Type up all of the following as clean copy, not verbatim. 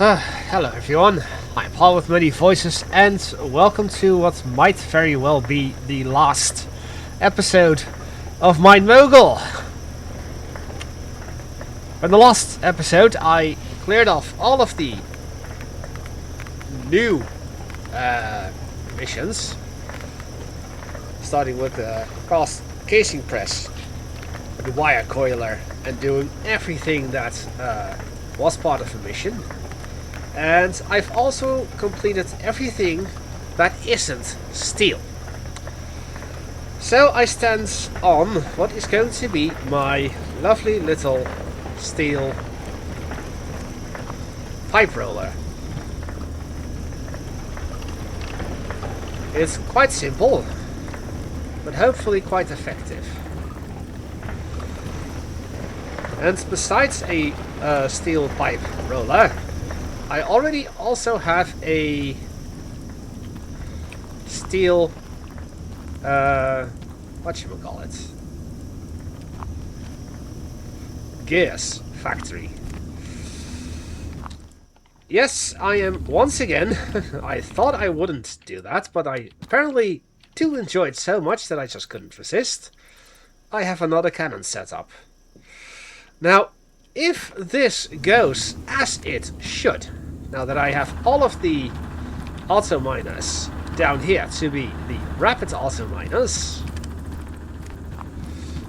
Hello everyone, I'm Paul with many voices and welcome to what might very well be the last episode of Mogul. In the last episode I cleared off all of the new missions, starting with the cast casing press, the wire coiler, and doing everything that was part of the mission. And I've also completed everything that isn't steel. So I stand on what is going to be my lovely little steel pipe roller. It's quite simple, but hopefully quite effective. And besides a steel pipe roller, I already also have a steel, whatchamacallit, gears factory. Yes, I am once again, I thought I wouldn't do that, but I apparently do enjoy it so much that I just couldn't resist. I have another cannon set up. Now, if this goes as it should, now that I have all of the auto miners down here to be the rapid auto miners,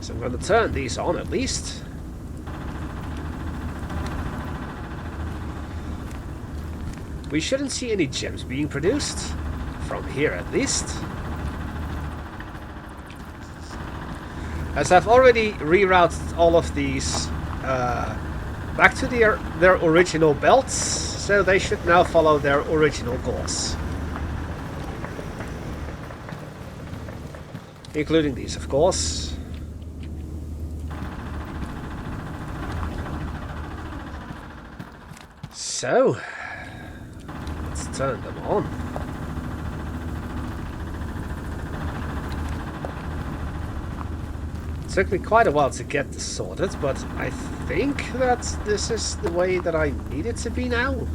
so I'm going to turn these on at least. We shouldn't see any gems being produced, from here at least. As I've already rerouted all of these back to their original belts, so they should now follow their original course. Including these, of course. So, let's turn them on. It took me quite a while to get this sorted, but I think that this is the way that I need it to be now.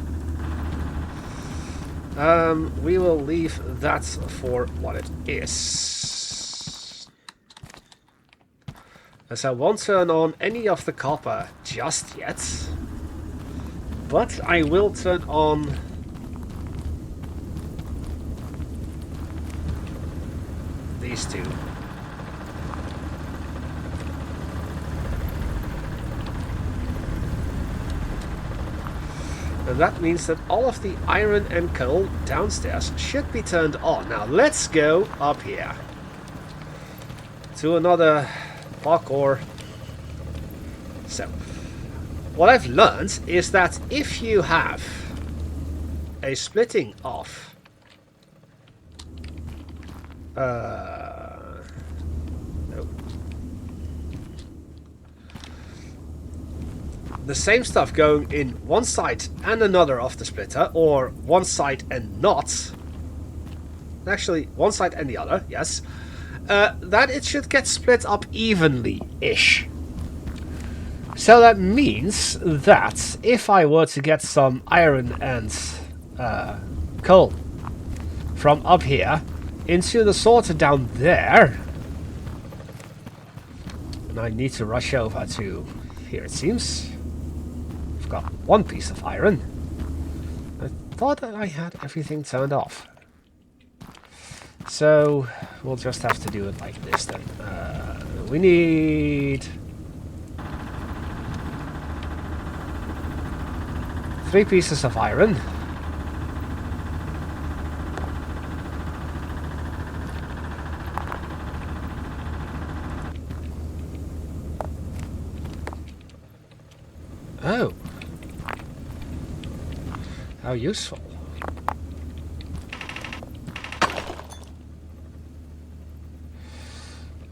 We will leave that for what it is. As I won't turn on any of the copper just yet, but I will turn on these two. And that means that all of the iron and coal downstairs should be turned on. Now let's go up here to another parkour. So, what I've learned is that if you have a splitting off the same stuff going in one side and another of the splitter, or one side and not, actually one side and the other, yes, that it should get split up evenly-ish. So that means that if I were to get some iron and coal from up here into the sorter down there, and I need to rush over to here, it seems. I've got one piece of iron. I thought that I had everything turned off. So we'll just have to do it like this then. We need 3 pieces of iron. Oh. How useful.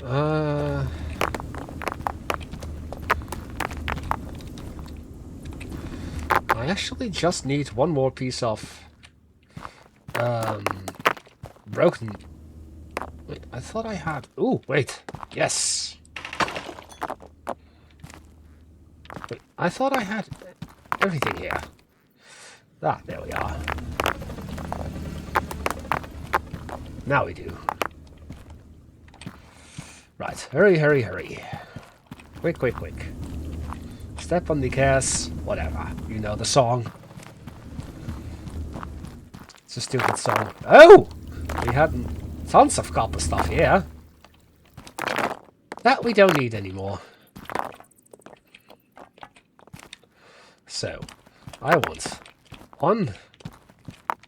I actually just need one more piece of broken. Wait, I thought I had. Ooh, wait. Yes. Wait, I thought I had everything here. Ah, there we are. Now we do. Right, hurry, hurry, hurry. Quick, quick, quick. Step on the gas, whatever. You know the song. It's a stupid song. Oh! We had tons of copper stuff here. That we don't need anymore. So, I want one.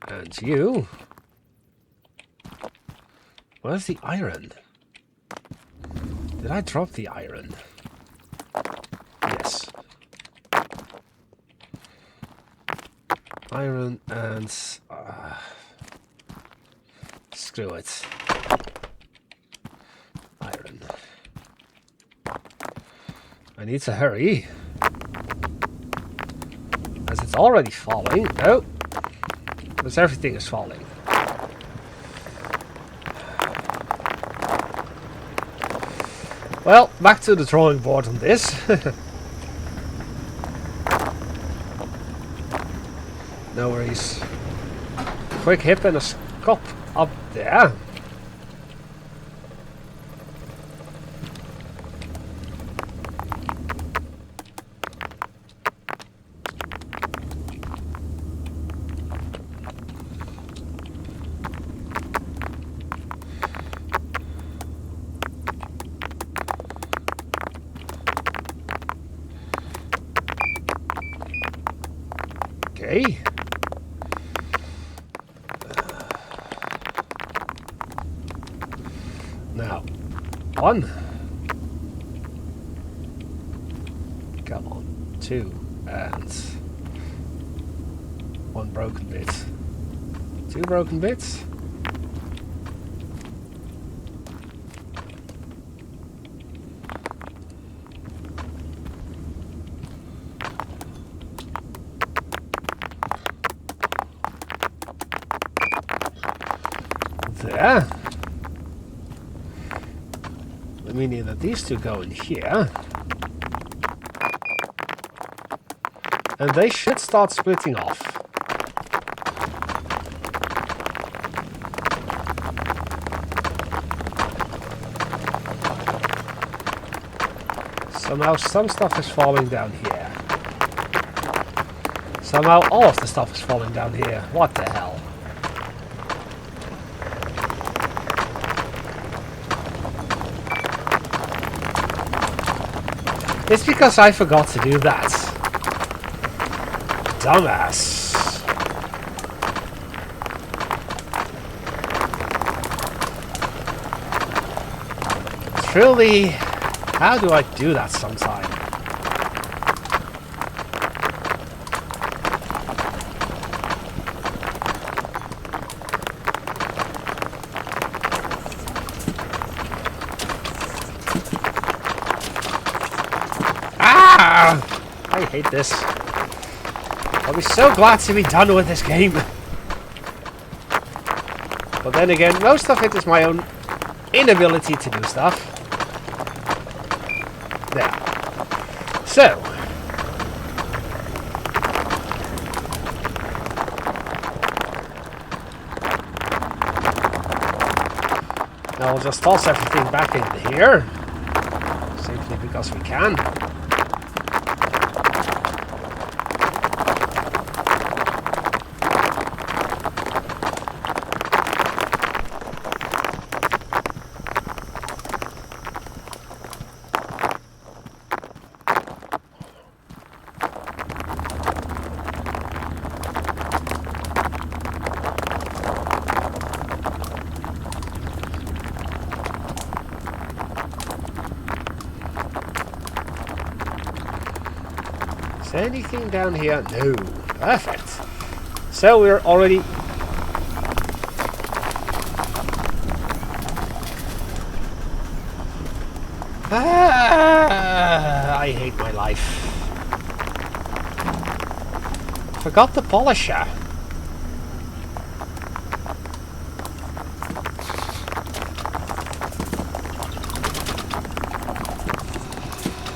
And you. Where's the iron? Did I drop the iron? Yes. Iron and... screw it. Iron. I need to hurry. As it's already falling. Oh! Because everything is falling. Well, back to the drawing board on this. No worries. Quick hip and a scop up there. Okay. Now, one. Come on, two, and one broken bit. Two broken bits. There. Meaning that these two go in here. And they should start splitting off. Somehow some stuff is falling down here. Somehow all of the stuff is falling down here. What the hell? It's because I forgot to do that. Dumbass. Truly, how do I do that sometime? I hate this. I'll be so glad to be done with this game. But then again, most of it is my own inability to do stuff. There. So. Now we'll just toss everything back into here. Simply because we can. Is there anything down here? No. Perfect. So we're already... I hate my life. Forgot the polisher.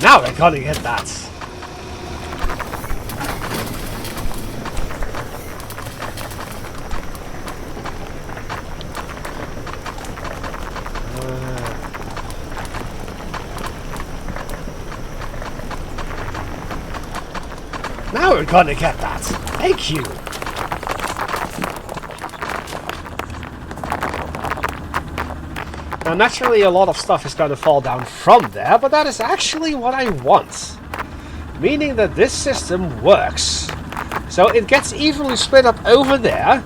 Now we're gonna get that. You're gonna get that. Thank you. Now, naturally, a lot of stuff is gonna fall down from there, but that is actually what I want. Meaning that this system works. So it gets evenly split up over there.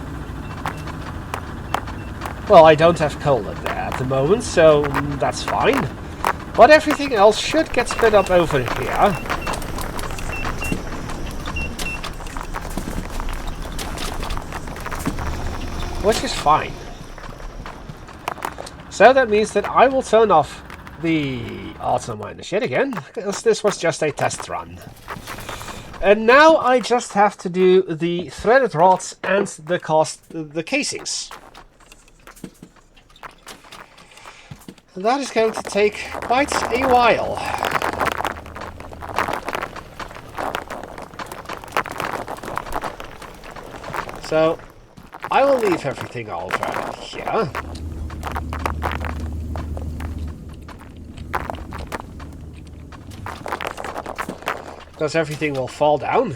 Well, I don't have coal in there at the moment, so that's fine. But everything else should get split up over here. Which is fine. So that means that I will turn off the auto miner shit again, because this was just a test run. And now I just have to do the threaded rods and the casings. That is going to take quite a while. So I will leave everything over here. Because everything will fall down.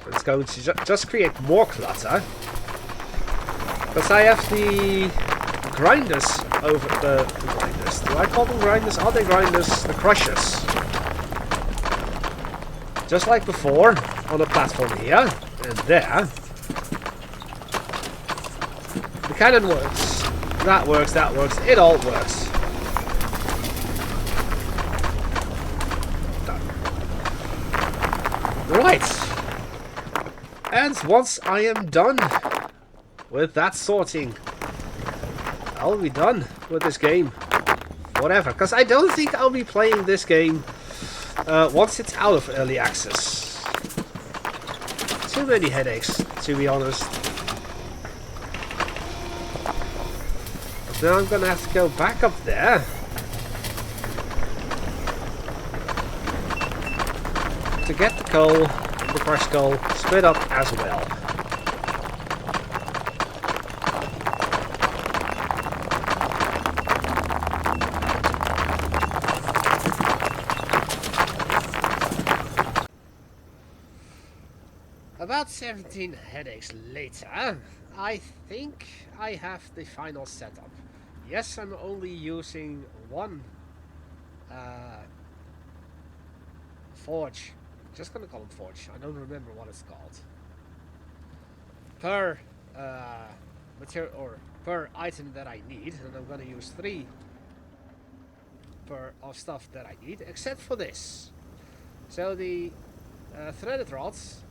It's going to just create more clutter. Because I have the grinders over the grinders. Do I call them grinders? Are they grinders? The crushers. Just like before, on a platform here and there. The cannon works. That works, that works. It all works. Right. And once I am done with that sorting, I'll be done with this game. Whatever. Because I don't think I'll be playing this game once it's out of early access. Too many headaches, to be honest. But now I'm gonna have to go back up there to get the coal, the crushed coal, split up as well. About 17 headaches later, I think I have the final setup. Yes, I'm only using one forge. Just gonna call it forge. I don't remember what it's called. Per material or per item that I need, and I'm gonna use 3 per of stuff that I need, except for this. So the threaded rods,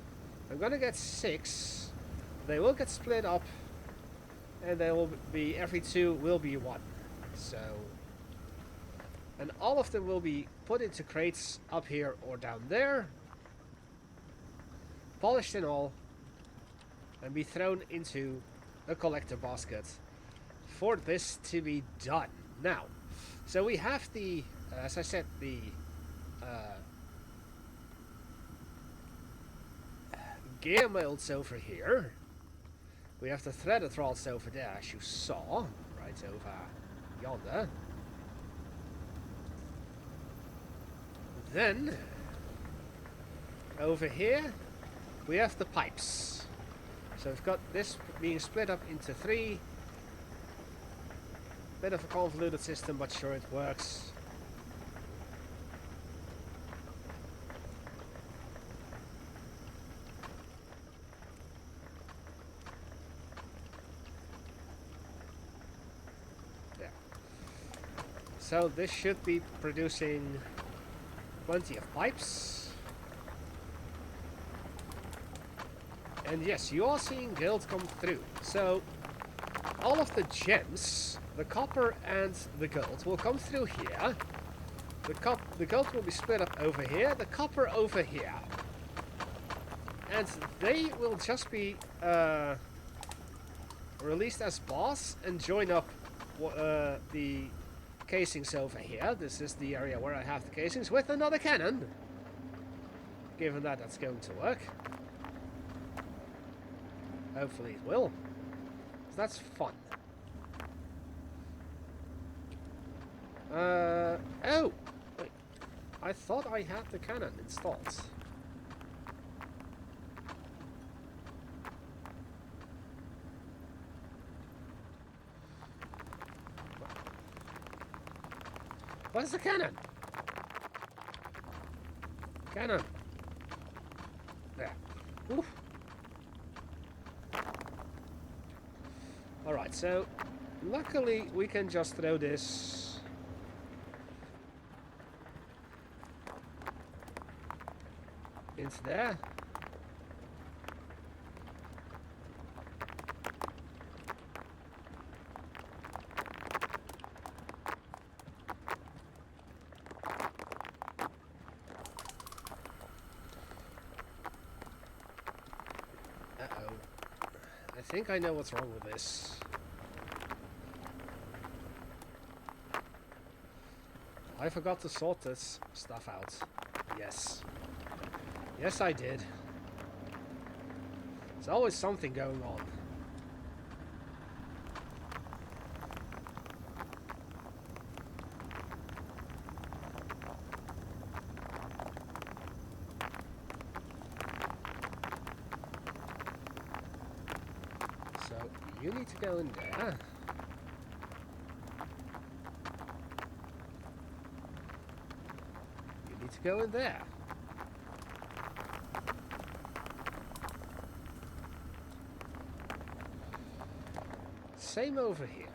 I'm gonna get 6. They will get split up, and they will be every 2 will be 1. So, and all of them will be put into crates up here or down there, polished and all, and be thrown into a collector basket for this to be done. Now, so we have the, as I said, the gear molds over here. We have the threaded rods over there, as you saw, right over yonder. Then, over here, we have the pipes. So we've got this being split up into 3. Bit of a convoluted system, but sure, it works. There. So this should be producing plenty of pipes. And yes, you are seeing gold come through. So all of the gems, the copper and the gold, will come through here. The gold will be split up over here, the copper over here. And they will just be released as bars and join up the casings over here. This is the area where I have the casings with another cannon. Given that that's going to work. Hopefully it will. So that's fun. Oh! Wait. I thought I had the cannon installed. Where's the cannon? Cannon. There. Oof. Alright, so luckily we can just throw this into there. Uh-oh. I think I know what's wrong with this. I forgot to sort this stuff out. Yes. Yes, I did. There's always something going on. So, you need to go in there. You need to go in there. Same over here.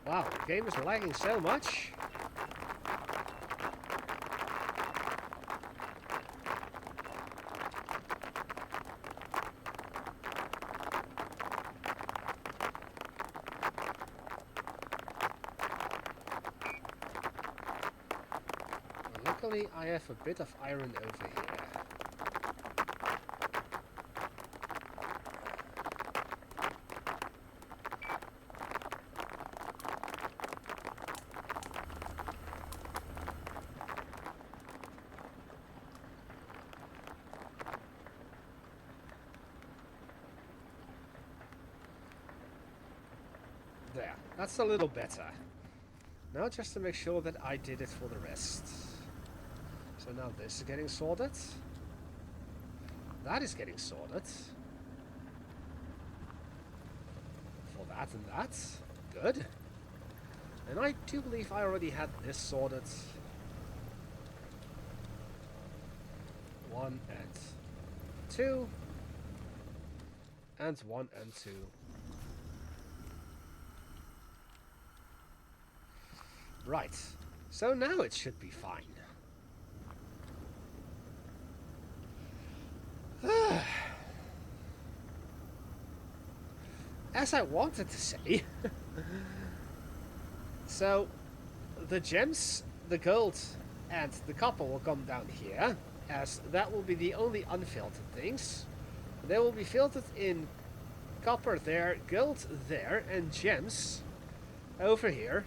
Wow, the game is lagging so much. Well, luckily, I have a bit of iron over here. There, that's a little better. Now just to make sure that I did it for the rest. So now this is getting sorted. That is getting sorted. For that and that. Good. And I do believe I already had this sorted. 1 and 2. And 1 and 2. Right, so now it should be fine. As I wanted to say, so the gems, the gold, and the copper will come down here, as that will be the only unfiltered things. They will be filtered in copper there, gold there, and gems over here.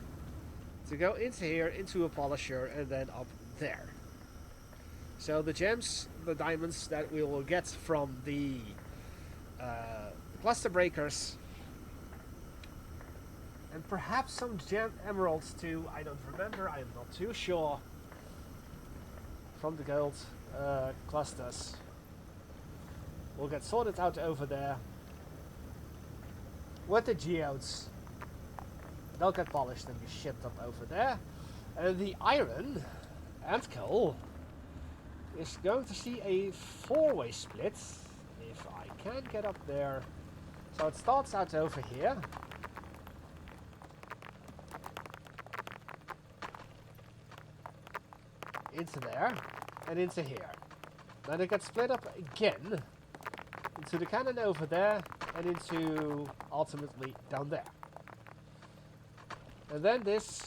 To go into here, into a polisher, and then up there. So the gems, the diamonds that we will get from the cluster breakers, and perhaps some gem emeralds too, I don't remember, I am not too sure, from the gold clusters, will get sorted out over there. With the geodes, they'll get polished and be shipped up over there. And the iron and coal is going to see a 4-way split, if I can get up there. So it starts out over here. Into there, and into here. Then it gets split up again, into the cannon over there, and into, ultimately, down there. And then this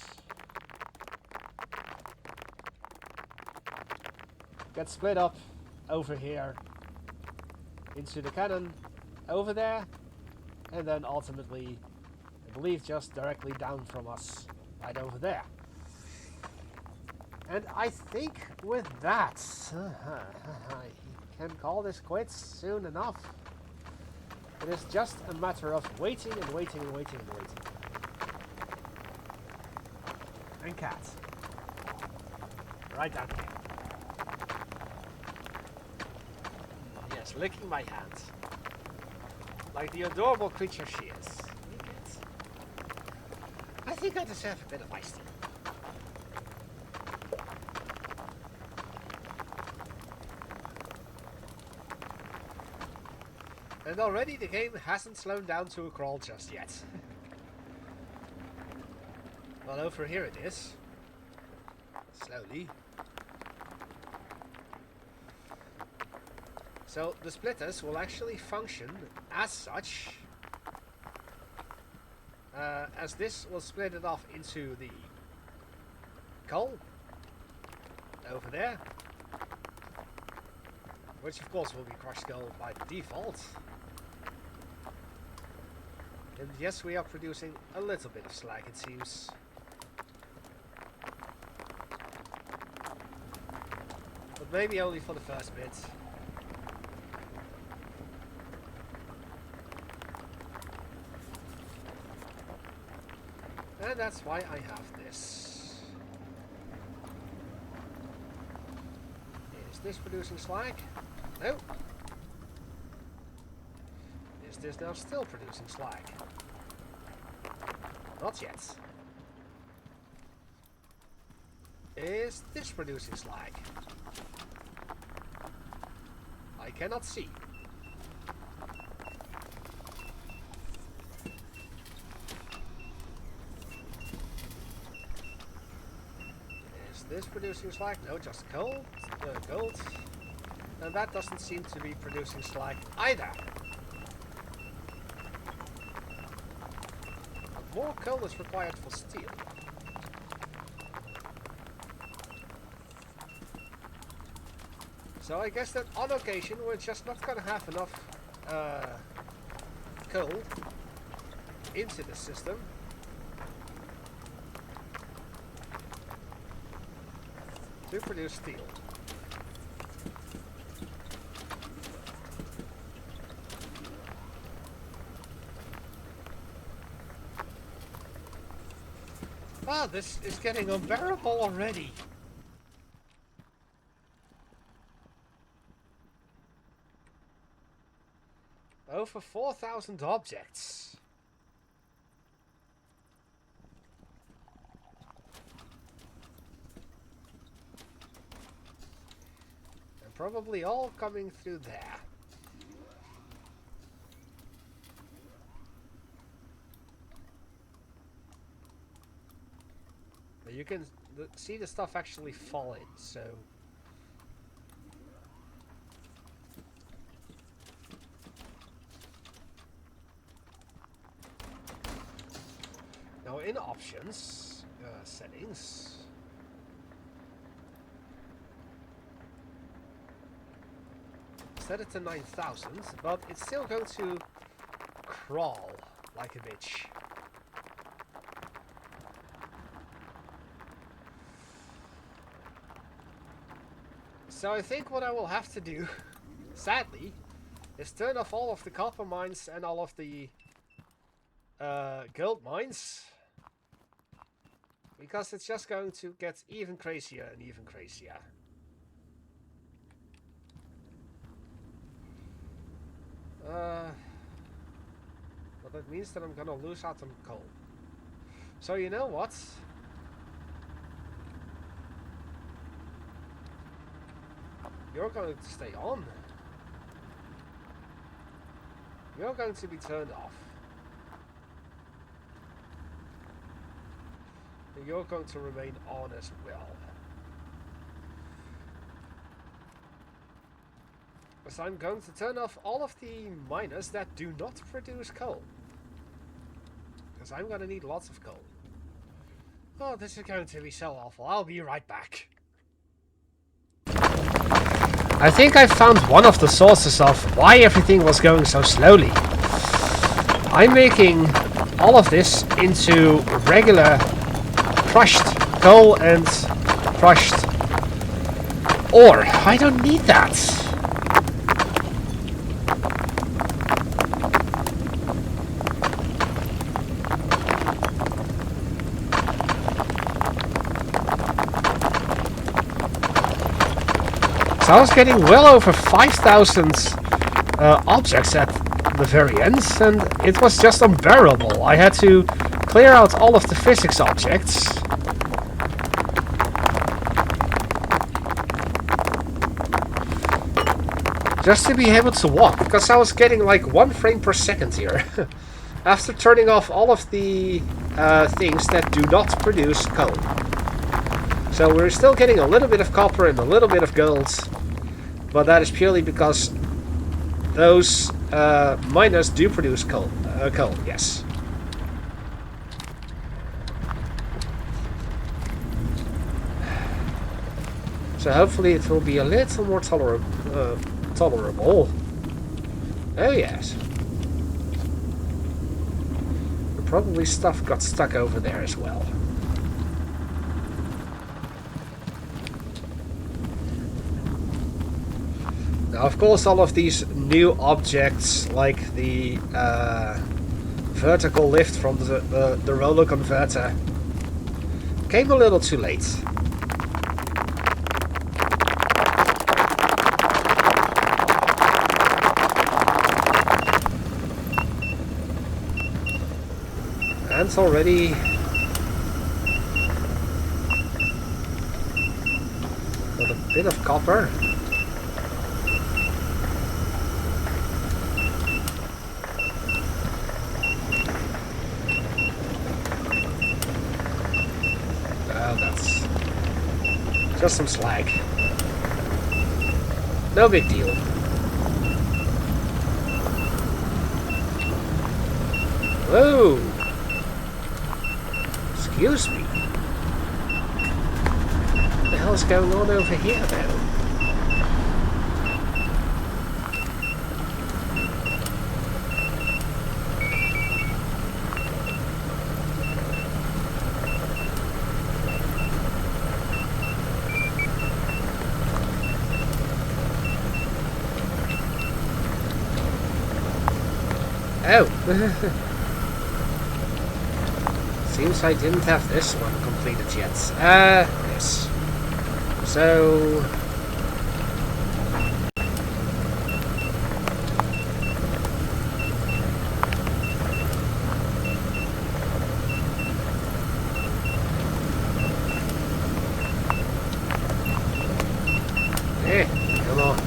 gets split up over here into the cannon over there, and then ultimately, I believe, just directly down from us, right over there. And I think with that, I can call this quits soon enough. It is just a matter of waiting and waiting and waiting and waiting. And cat. Right down here. Yes, licking my hands. Like the adorable creature she is. I think I deserve a bit of iced tea. And already the game hasn't slowed down to a crawl just yet. Well, over here it is. Slowly. So the splitters will actually function as such. As this will split it off into the coal over there. Which of course will be crushed coal by default. And yes, we are producing a little bit of slag, it seems. But maybe only for the first bit. And that's why I have this. Is this producing slag? No. Is this now still producing slag? Not yet. Is this producing slag? I cannot see. Is this producing slag? No, just gold. Gold. And that doesn't seem to be producing slag either. More coal is required for steel. So I guess that on occasion we're just not gonna have enough coal into the system to produce steel. Ah, this is getting unbearable already. Over 4,000 objects. And probably all coming through there. You can see the stuff actually fall in, so... Now in options, settings... Set it to 9,000, but it's still going to crawl like a bitch. So I think what I will have to do, sadly, is turn off all of the copper mines and all of the gold mines. Because it's just going to get even crazier and even crazier. But that means that I'm gonna lose out on coal. So you know what? You're going to stay on. You're going to be turned off. And you're going to remain on as well. So I'm going to turn off all of the miners that do not produce coal. Because I'm going to need lots of coal. Oh, this is going to be so awful. I'll be right back. I think I found one of the sources of why everything was going so slowly. I'm making all of this into regular crushed coal and crushed ore. I don't need that. So I was getting well over 5,000 objects at the very end, and it was just unbearable. I had to clear out all of the physics objects. Just to be able to walk, because I was getting like 1 frame per second here. After turning off all of the things that do not produce coal. So we're still getting a little bit of copper and a little bit of gold. But that is purely because those miners do produce coal, yes. So hopefully it will be a little more tolerable. Oh yes. Probably stuff got stuck over there as well. Now, of course, all of these new objects, like the vertical lift from the roller converter, came a little too late. And already got a bit of copper. Just some slag. No big deal. Whoa! Excuse me. What the hell is going on over here now? Oh! Seems I didn't have this one completed yet. Yes. So... come on.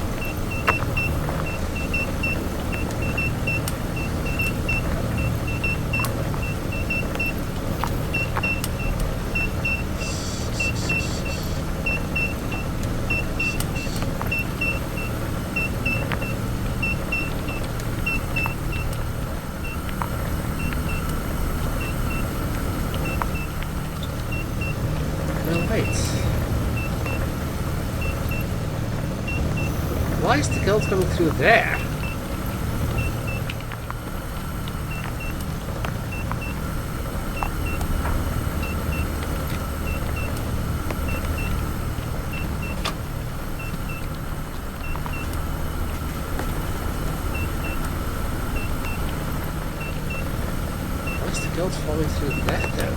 Why is the gold coming through there? Why is the gold falling through that though?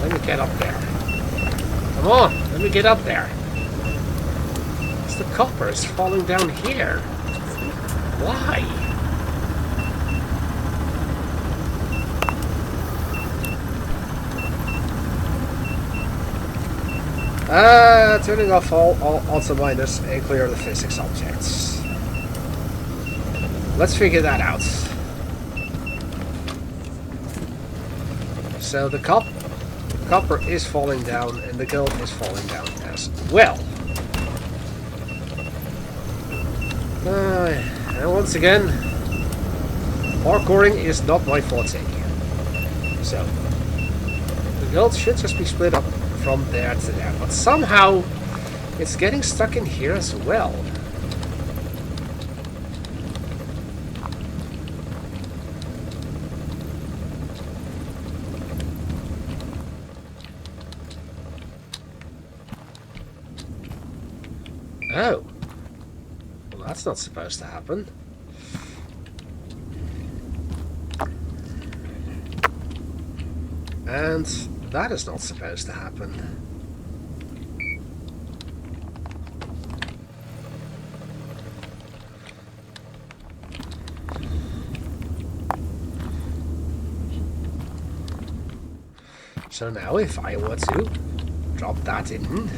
Let me get up there. Come on, let me get up there. It's the copper is falling down here. Why? Turning off all auto miners and clear the physics objects. Let's figure that out. So the copper is falling down and the gold is falling down as well. And once again, parkouring is not my forte. So the gold should just be split up from there to there, but somehow it's getting stuck in here as well. Oh. Well, that's not supposed to happen. And that is not supposed to happen. So now if I were to drop that in,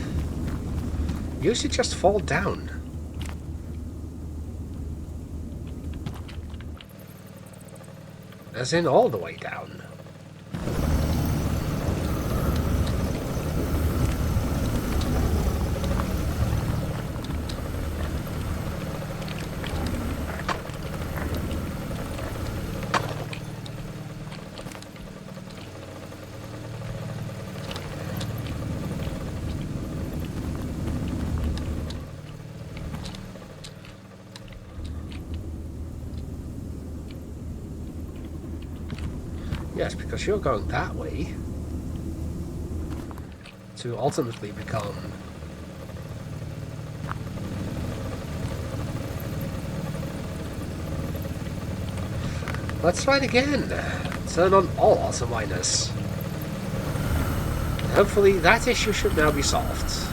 you should just fall down. As in all the way down. Yes, because you're going that way to ultimately become Let's try it again. Turn on all auto miners. Hopefully that issue should now be solved.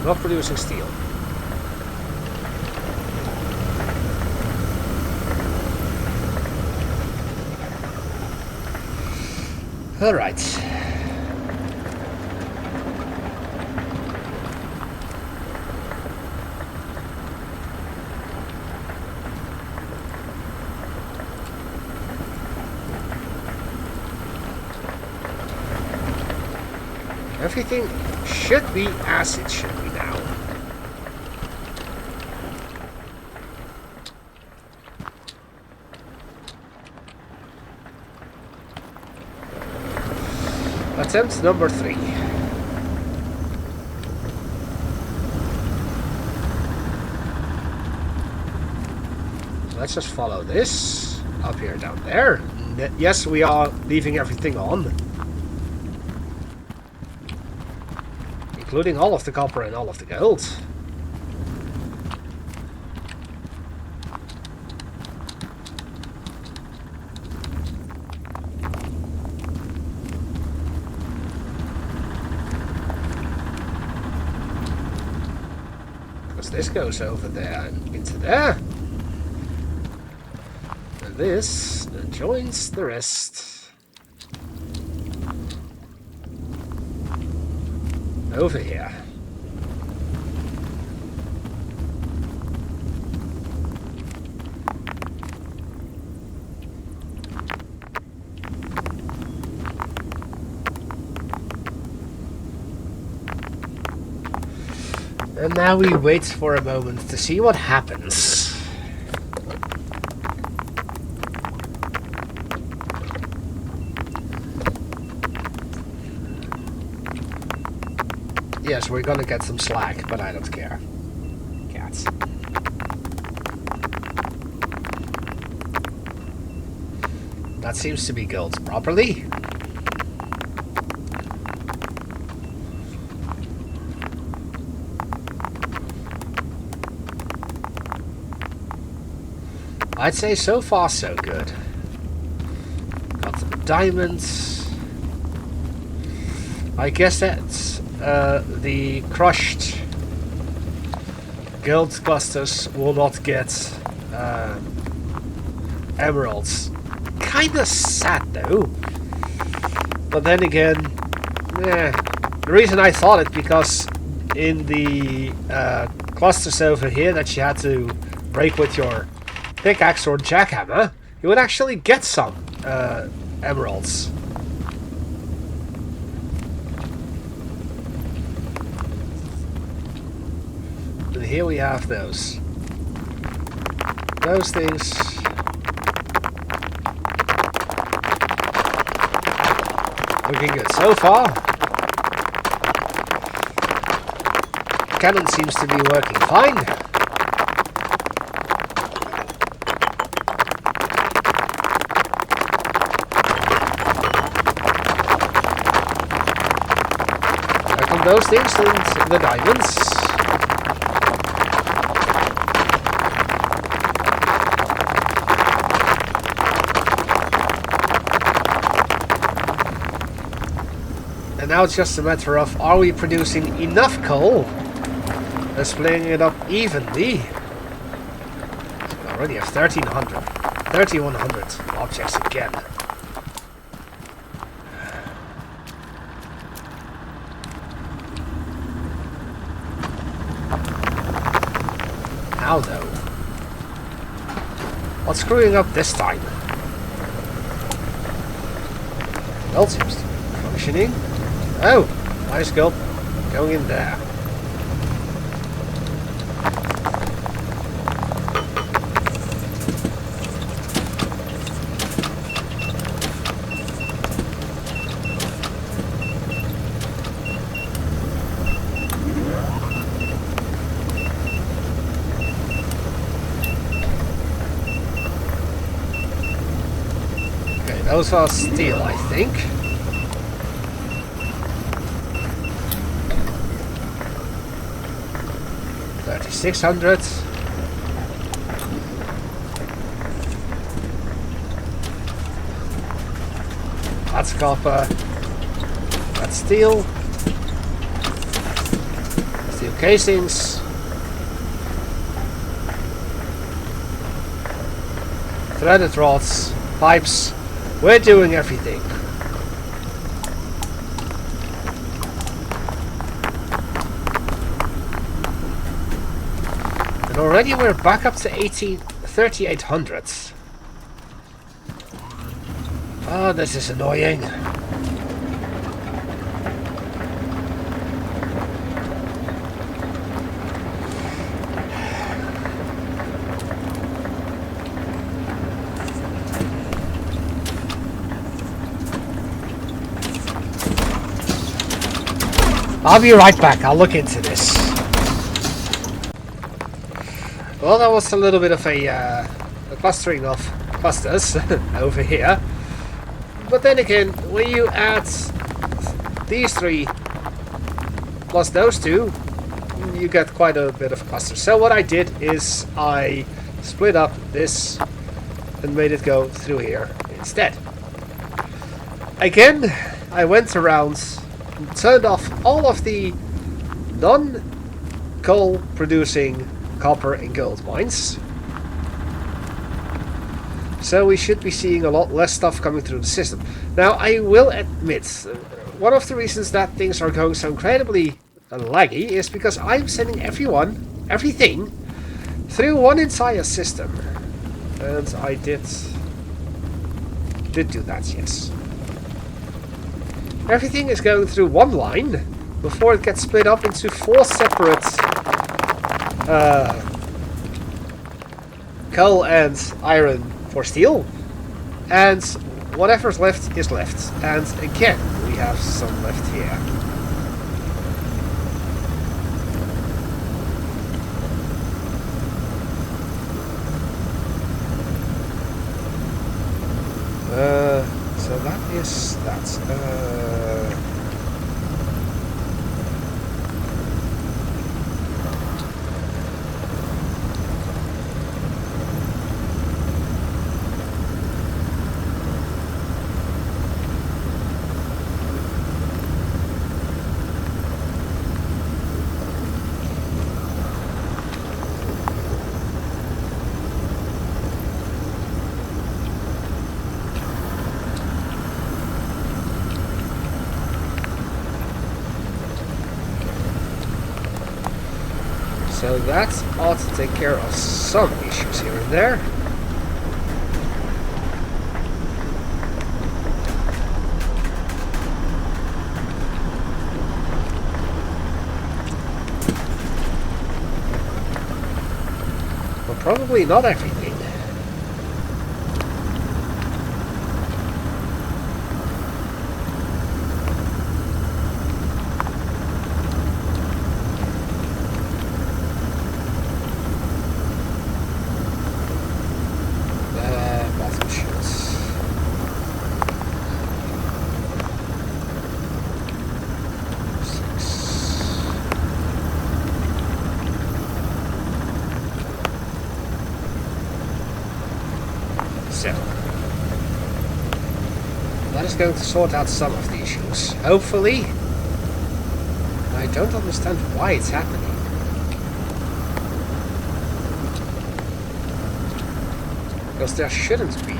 Not producing steel. Alright. Everything should be as it should be now. Attempt number 3. So let's just follow this. Up here, down there. Yes, we are leaving everything on. Including all of the copper and all of the gold. This goes over there and into there. And this joins the rest. Over here. And now we wait for a moment to see what happens. Yes, we're gonna get some slack, but I don't care. Cats. That seems to be gold properly. I'd say so far so good. Got some diamonds. I guess that's the crushed gold clusters will not get emeralds. Kinda sad though. But then again, the reason I thought it because in the clusters over here that you had to break with your pickaxe or jackhammer, you would actually get some emeralds. And here we have those. Those things. Looking good so far. Cannon seems to be working fine. those things and the diamonds. And now it's just a matter of, are we producing enough coal and splitting it up evenly? So we already have 3,100 objects again. How though? What's screwing up this time? Well, seems to be functioning. Oh, nice go. Going in there. Okay, those are steel, I think. 600. That's copper. That's steel. Steel casings. Threaded rods. Pipes. We're doing everything. And already we're back up to 3,800. Oh, this is annoying. I'll be right back. I'll look into this. Well, that was a little bit of a clustering of clusters over here. But then again, when you add these three plus those two, you get quite a bit of a cluster. So what I did is I split up this and made it go through here instead. Again, I went around and turned off all of the non-coal producing copper and gold mines. So we should be seeing a lot less stuff coming through the system. Now, I will admit, one of the reasons that things are going so incredibly laggy is because I'm sending everything, through one entire system. And I did do that, yes. Everything is going through one line before it gets split up into 4 separate coal and iron for steel, and whatever's left is left. And again, we have some left here. So that is that. So that ought to take care of some issues here and there. But probably not everything. going to sort out some of the issues. Hopefully. I don't understand why it's happening. Because there shouldn't be.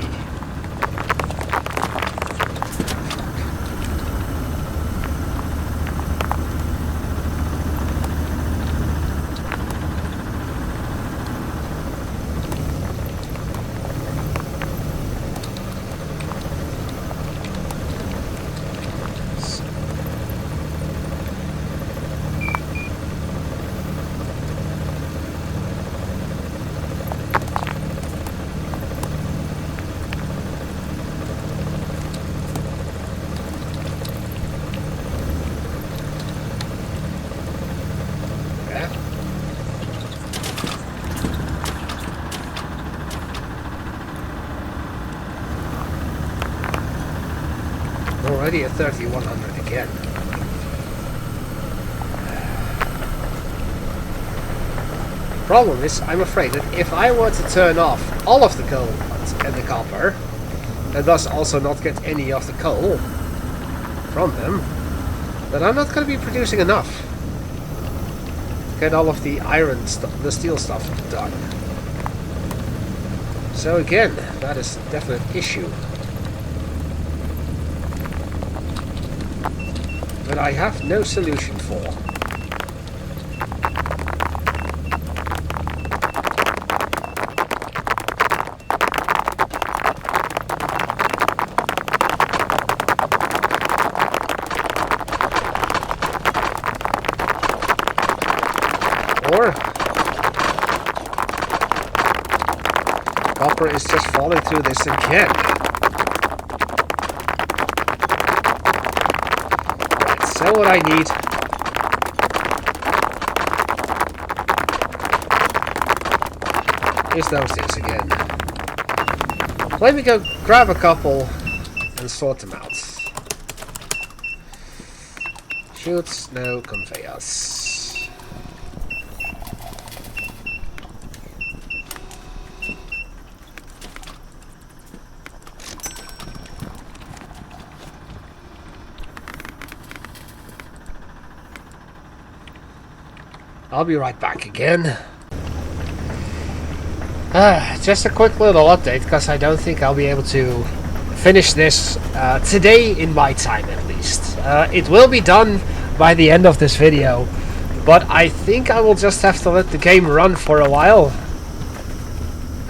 Already at 3100 again. Problem is, I'm afraid that if I were to turn off all of the coal and the copper, and thus also not get any of the coal from them, then I'm not going to be producing enough to get all of the iron the steel stuff done. So again, that is a definite issue. But I have no solution for. Or copper is just falling through this again. So what I need is those things again. Let me go grab a couple and sort them out. Chutes, no conveyors. I'll be right back again. Just a quick little update, because I don't think I'll be able to finish this today in my time at least. It will be done by the end of this video, but I think I will just have to let the game run for a while.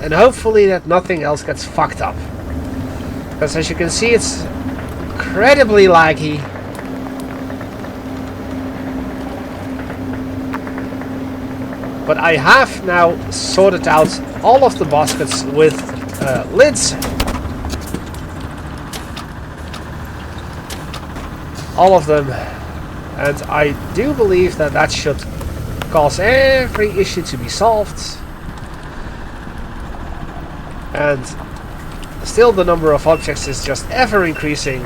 And hopefully that nothing else gets fucked up. Because as you can see, it's incredibly laggy. But I have now sorted out all of the baskets with lids. All of them. And I do believe that that should cause every issue to be solved. And still the number of objects is just ever increasing.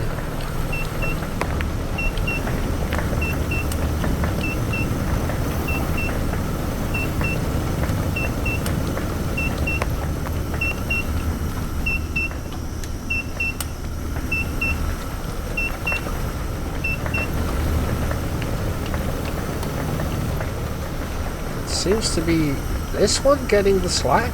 Seems to be this one getting the slack.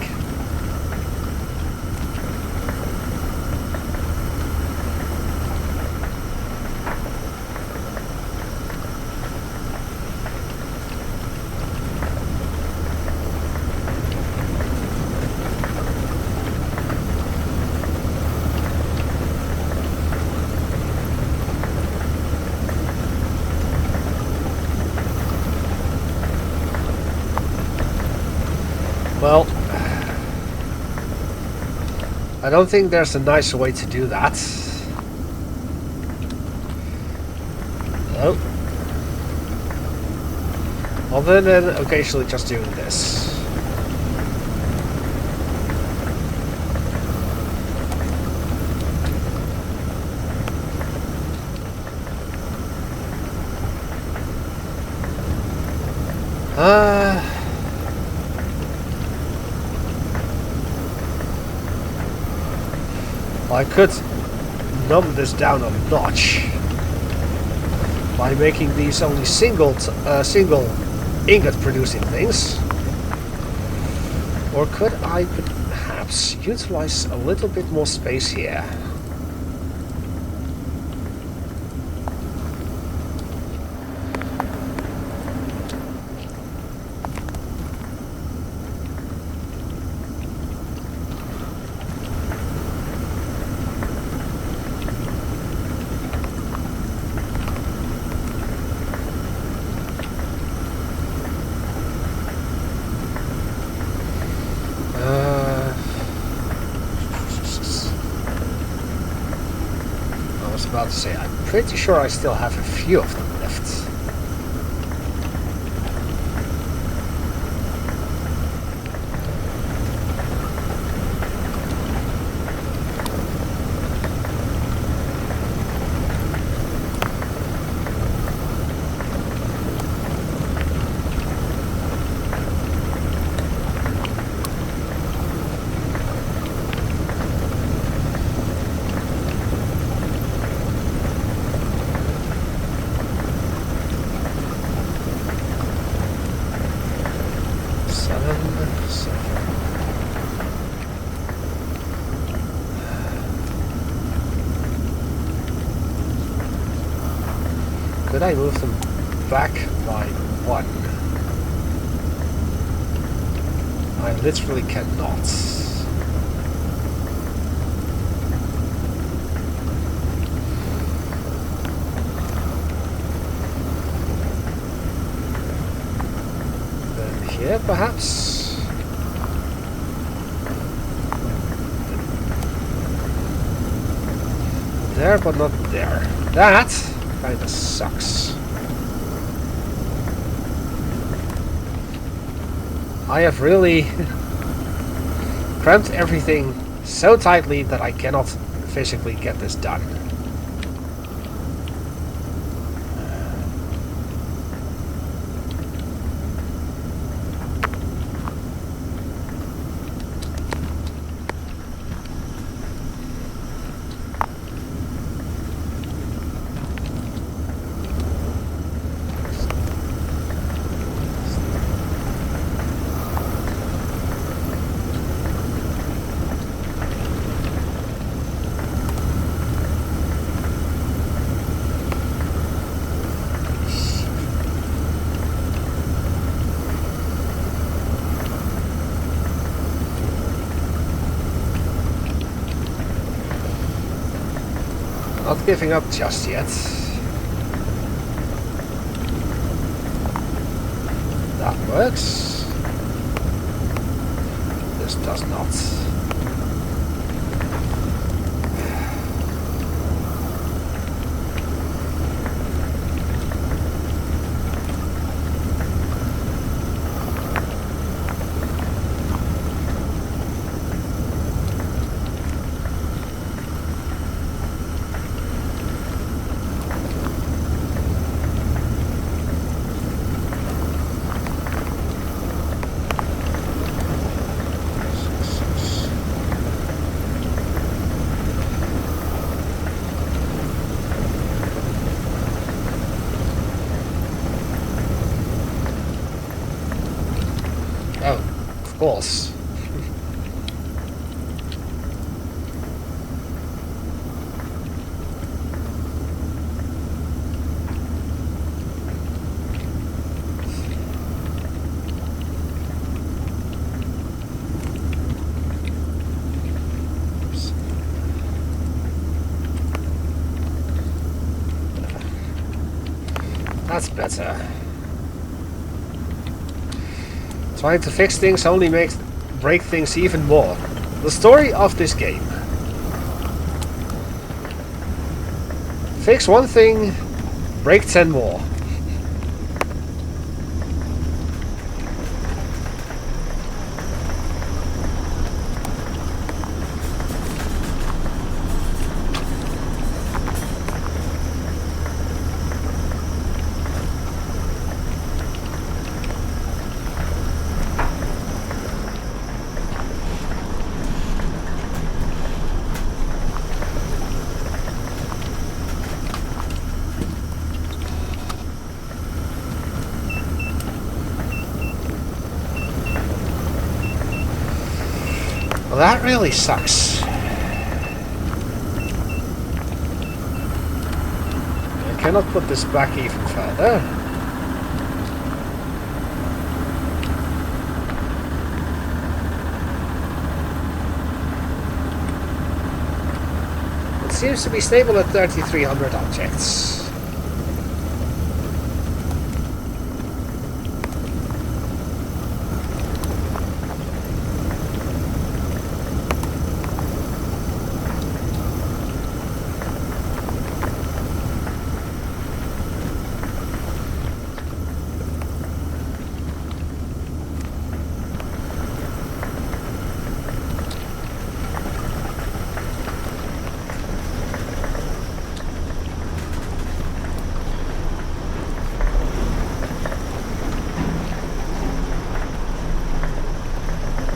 Well, I don't think there's a nicer way to do that. No. Other than occasionally just doing this. I could numb this down a notch by making these only single ingot producing things. Or could I perhaps utilize a little bit more space here? About to say, I'm pretty sure I still have a few of them left. Could I move them back by one? I literally cannot. Then here, perhaps? There, but not there. That kinda sucks. I have really cramped everything so tightly that I cannot physically get this done. Not giving up just yet. That works. This does not. Of course. That's better. Trying to fix things only break things even more. The story of this game. Fix one thing, break 10 more. Well, that really sucks. I cannot put this back even further. It seems to be stable at 3,300 objects.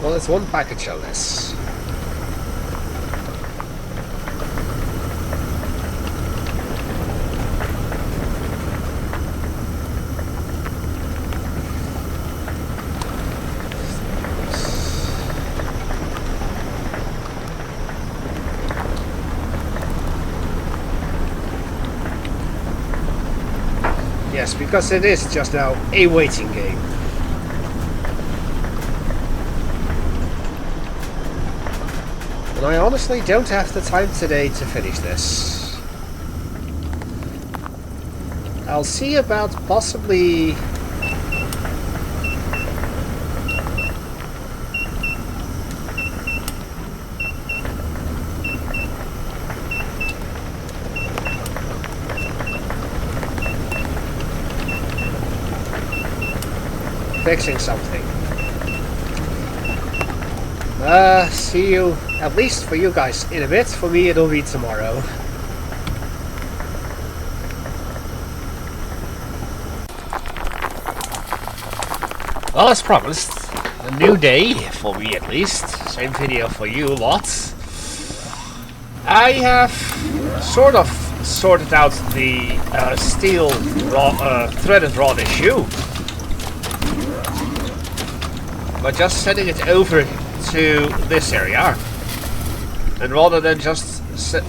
Well, it's one package on this. Yes, because it is just now a waiting game. And I honestly don't have the time today to finish this. I'll see about possibly... fixing something. See you, at least for you guys, in a bit. For me, it'll be tomorrow. Well, as promised, a new day, for me at least. Same video for you lots. I have sort of sorted out the steel threaded rod issue. By just sending it over to this area, and rather than just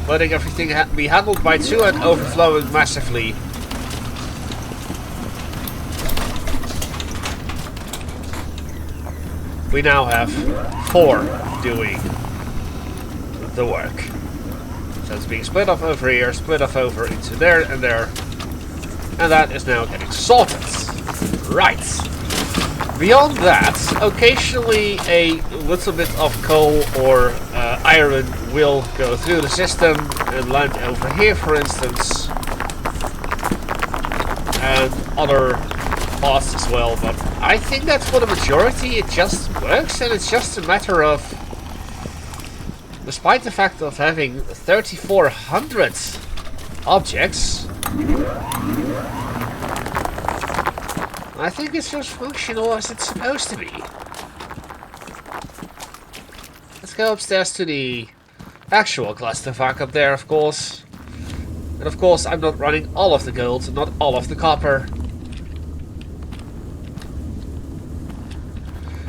letting everything be handled by two and overflowing massively, we now have 4 doing the work. So it's being split off over here, split off over into there and there, and that is now getting sorted. Right. Beyond that, occasionally a little bit of coal or iron will go through the system and land over here, for instance, and other parts as well, but I think that for the majority it just works, and it's just a matter of, despite the fact of having 3,400 objects, I think it's just functional as it's supposed to be. Let's go upstairs to the actual clusterfuck up there, of course. And of course, I'm not running all of the gold, not all of the copper.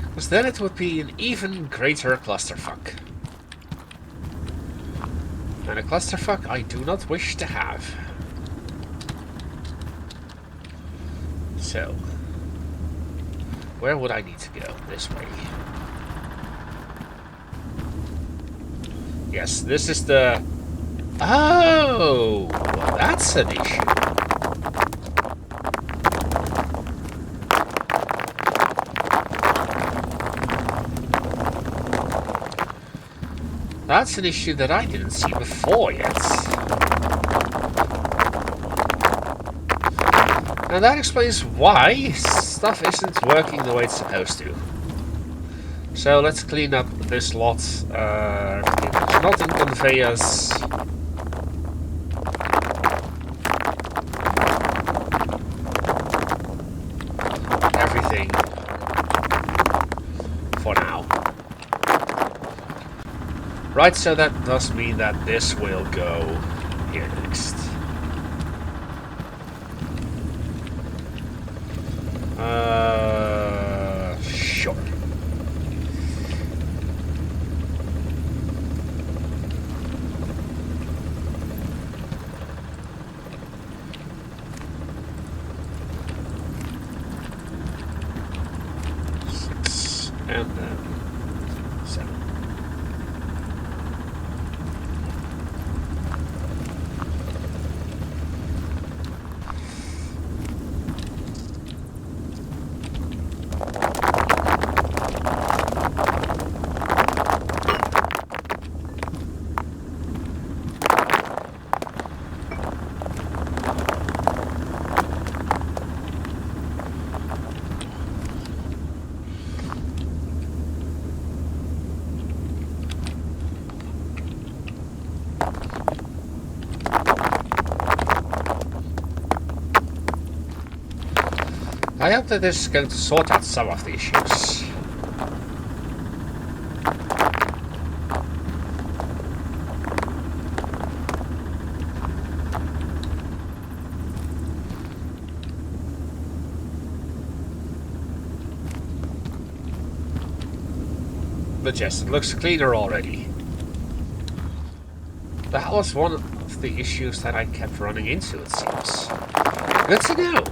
Because then it would be an even greater clusterfuck. And a clusterfuck I do not wish to have. So... where would I need to go? This way. Yes, this is the... oh! Well, that's an issue. That's an issue that I didn't see before yet. And that explains why stuff isn't working the way it's supposed to. So let's clean up this lot. Everything that's not in conveyors. Everything. For now. Right, so that does mean that this will go here next. Sure. And then 7. I hope that this is going to sort out some of the issues. But yes, it looks cleaner already. That was one of the issues that I kept running into, it seems. Good to know.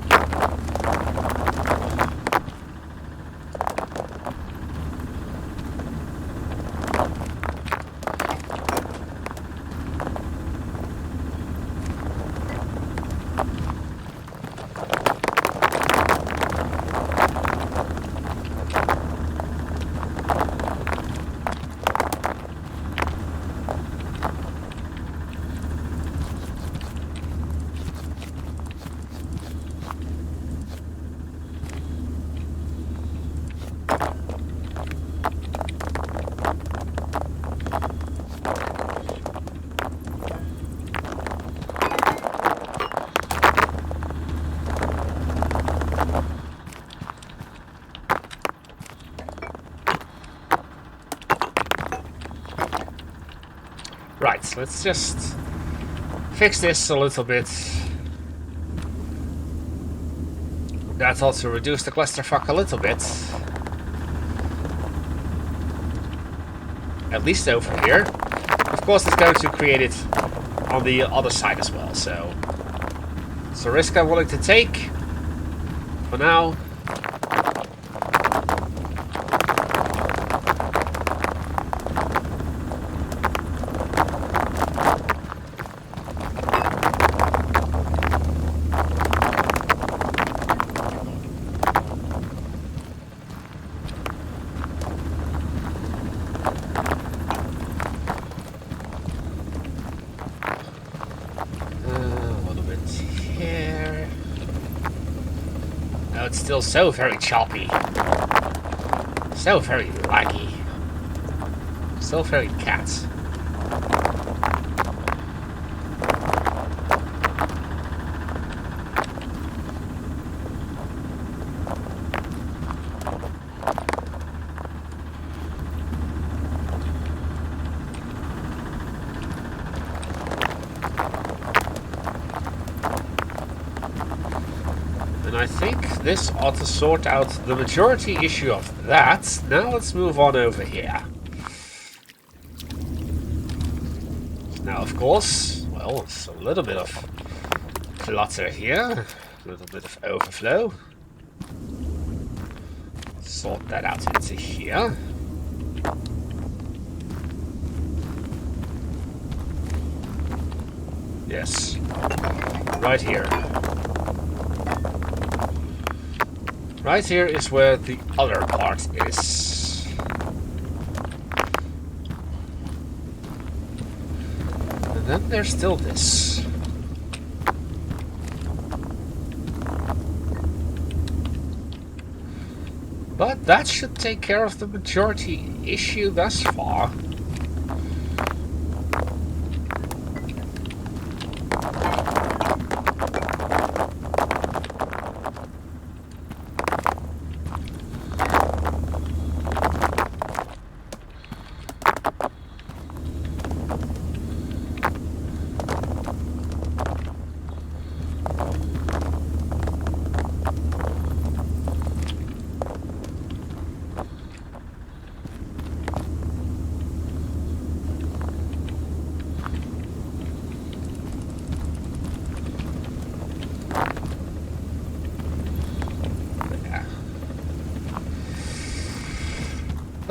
Right, let's just fix this a little bit. That also reduced the clusterfuck a little bit. At least over here. Of course, it's going to create it on the other side as well, so it's a risk I'm willing to take. For now. It's still so very choppy. So very laggy. So very cat. And I think this ought to sort out the majority issue of that. Now let's move on over here. Now, of course, well, it's a little bit of clutter here. A little bit of overflow. Sort that out into here. Yes. Right here. Right here is where the other part is. And then there's still this. But that should take care of the majority issue thus far.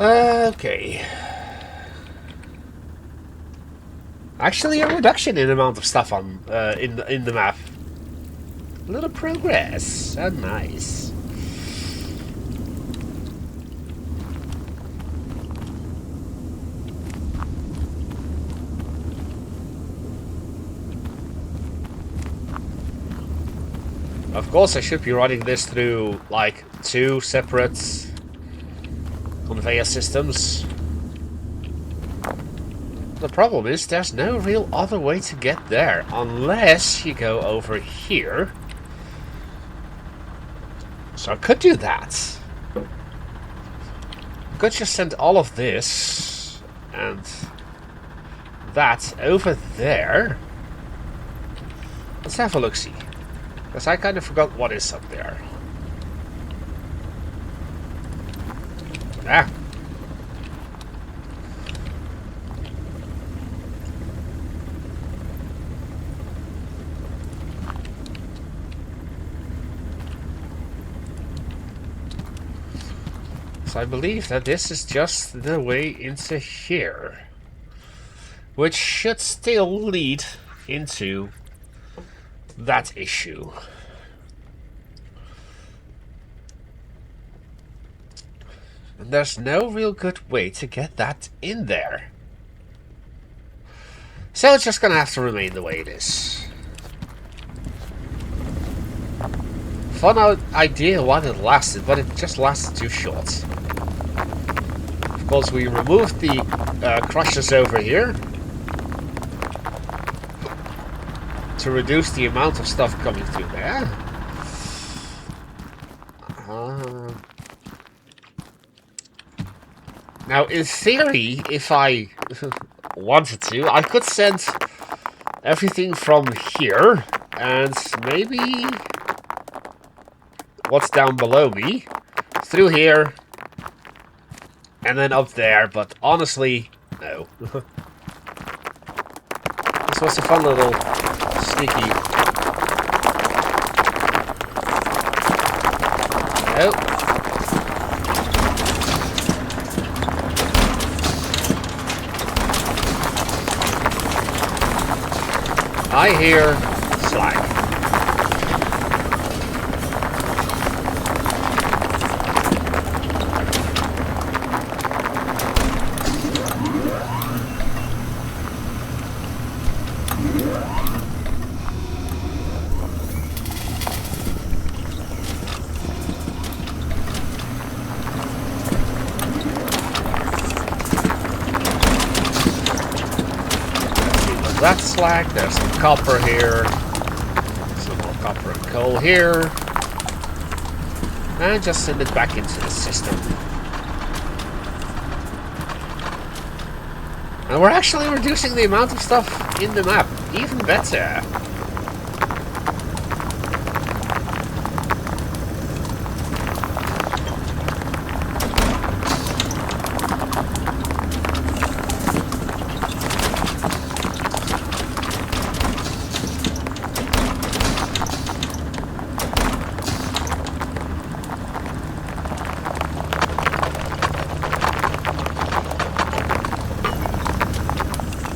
Okay. Actually, a reduction in the amount of stuff on in the map. A little progress. Oh, nice. Of course, I should be running this through like 2 separate conveyor systems. The problem is there's no real other way to get there unless you go over here. So I could do that. I could just send all of this and that over there. Let's have a look-see. Because I kind of forgot what is up there. Ah. So I believe that this is just the way into here. Which should still lead into that issue. And there's no real good way to get that in there. So it's just gonna have to remain the way it is. Fun idea while it lasted, but it just lasted too short. Of course, we removed the crushers over here to reduce the amount of stuff coming through there. Now, in theory, if I wanted to, I could send everything from here and maybe what's down below me through here and then up there, but honestly, no. This was a fun little sneaky. Oh. I hear slag. That's slag, there's some copper here, some more copper and coal here, and just send it back into the system. And we're actually reducing the amount of stuff in the map, even better.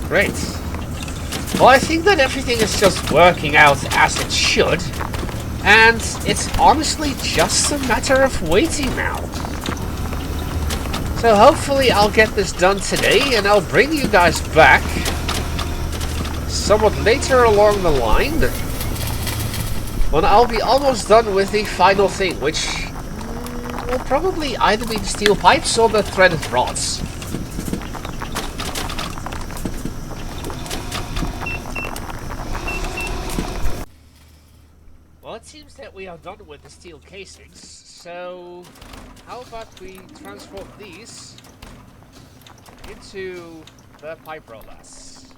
Great. Well, I think that everything is just working out as it should, and it's honestly just a matter of waiting now. So hopefully I'll get this done today, and I'll bring you guys back somewhat later along the line, when I'll be almost done with the final thing, which will probably either be the steel pipes or the threaded rods. Well, it seems that we are done with the steel casings, so how about we transform these into the pipe rollers?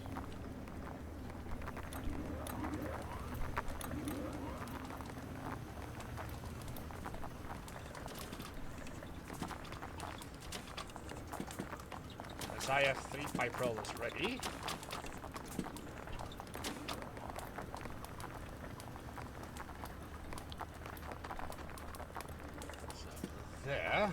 As I have 3 pipe rollers ready. There.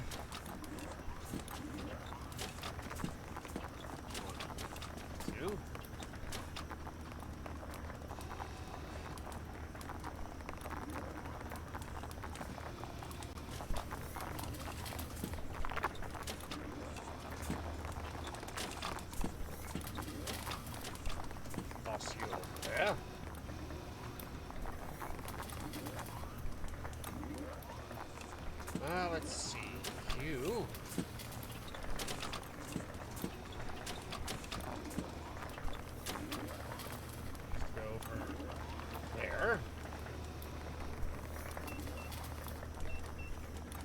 Let's see. You. Go over there.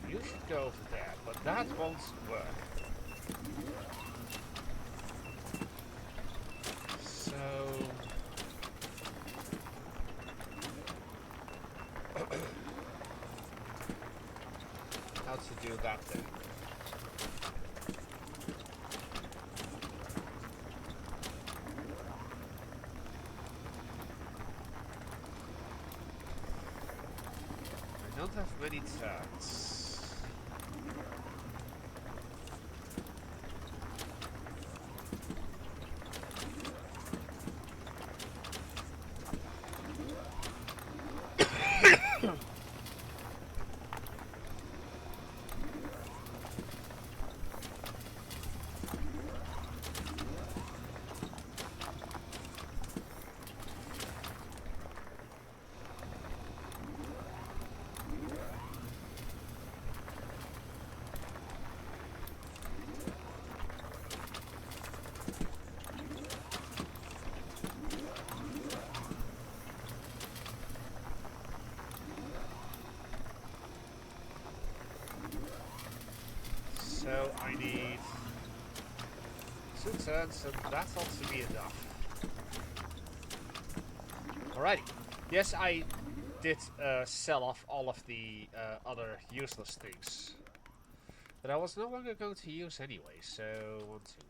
You should go over there, but that won't work. So... how to do that then? I don't have many turns. So I need 2 turns, and that ought to be enough. Alrighty. Yes, I did sell off all of the other useless things that I was no longer going to use anyway. So 1, 2.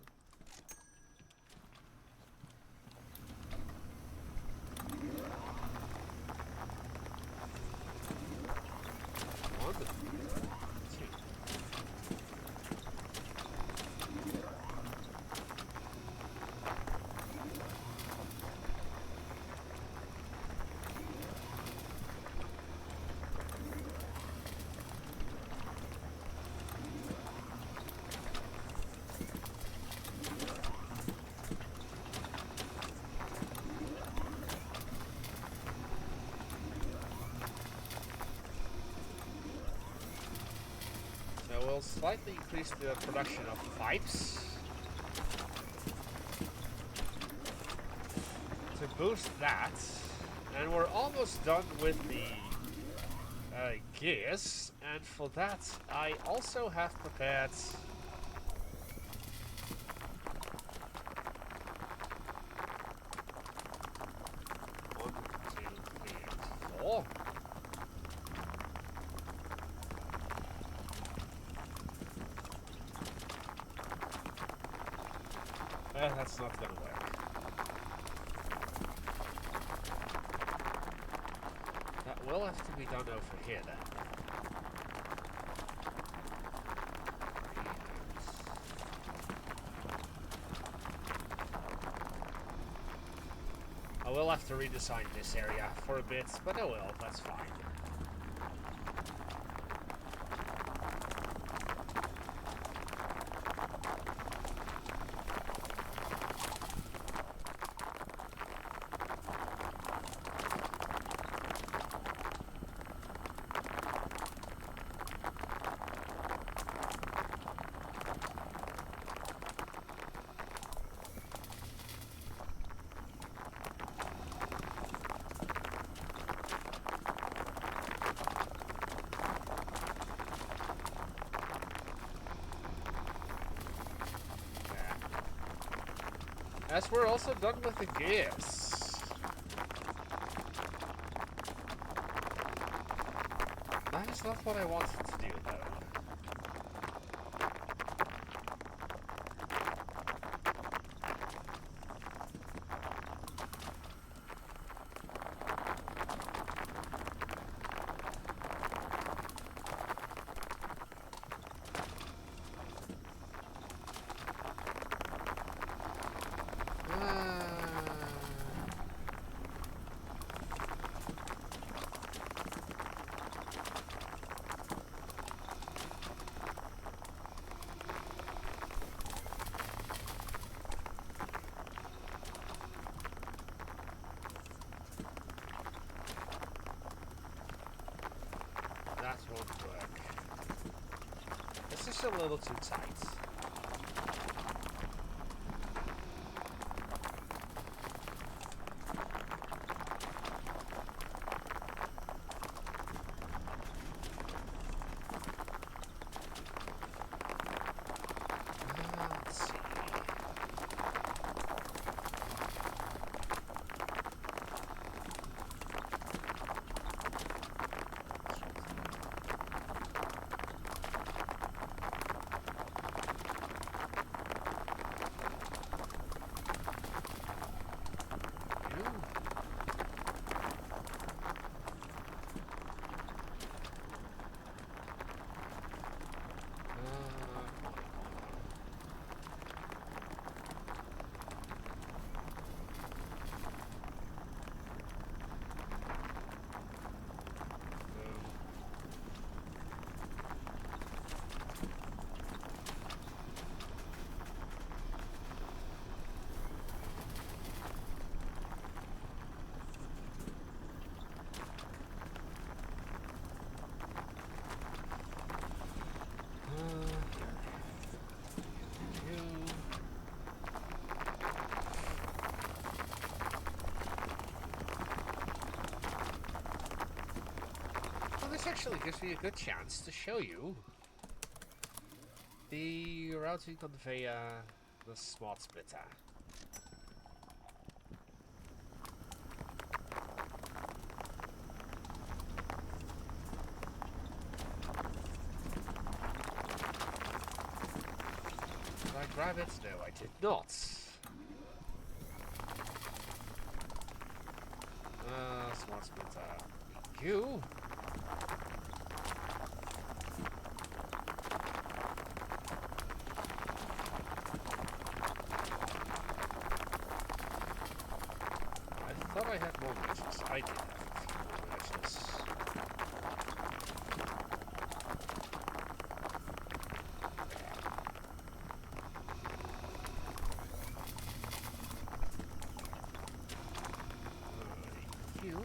One, two. So we'll slightly increase the production of pipes to boost that, and we're almost done with the gears. And for that, I also have prepared 1, 2, 3, and 4. That's not gonna work. That will have to be done over here then. I will have to redesign this area for a bit, but I will, that's fine. As we're also done with the gears. That is not what I wanted to do, though. just a little too tight. Let's see. Well, this actually gives me a good chance to show you the routing conveyor, the smart splitter. Did I grab it? No, I did not. Smart splitter. You. I thought I had more matches. I did have a few more matches. You.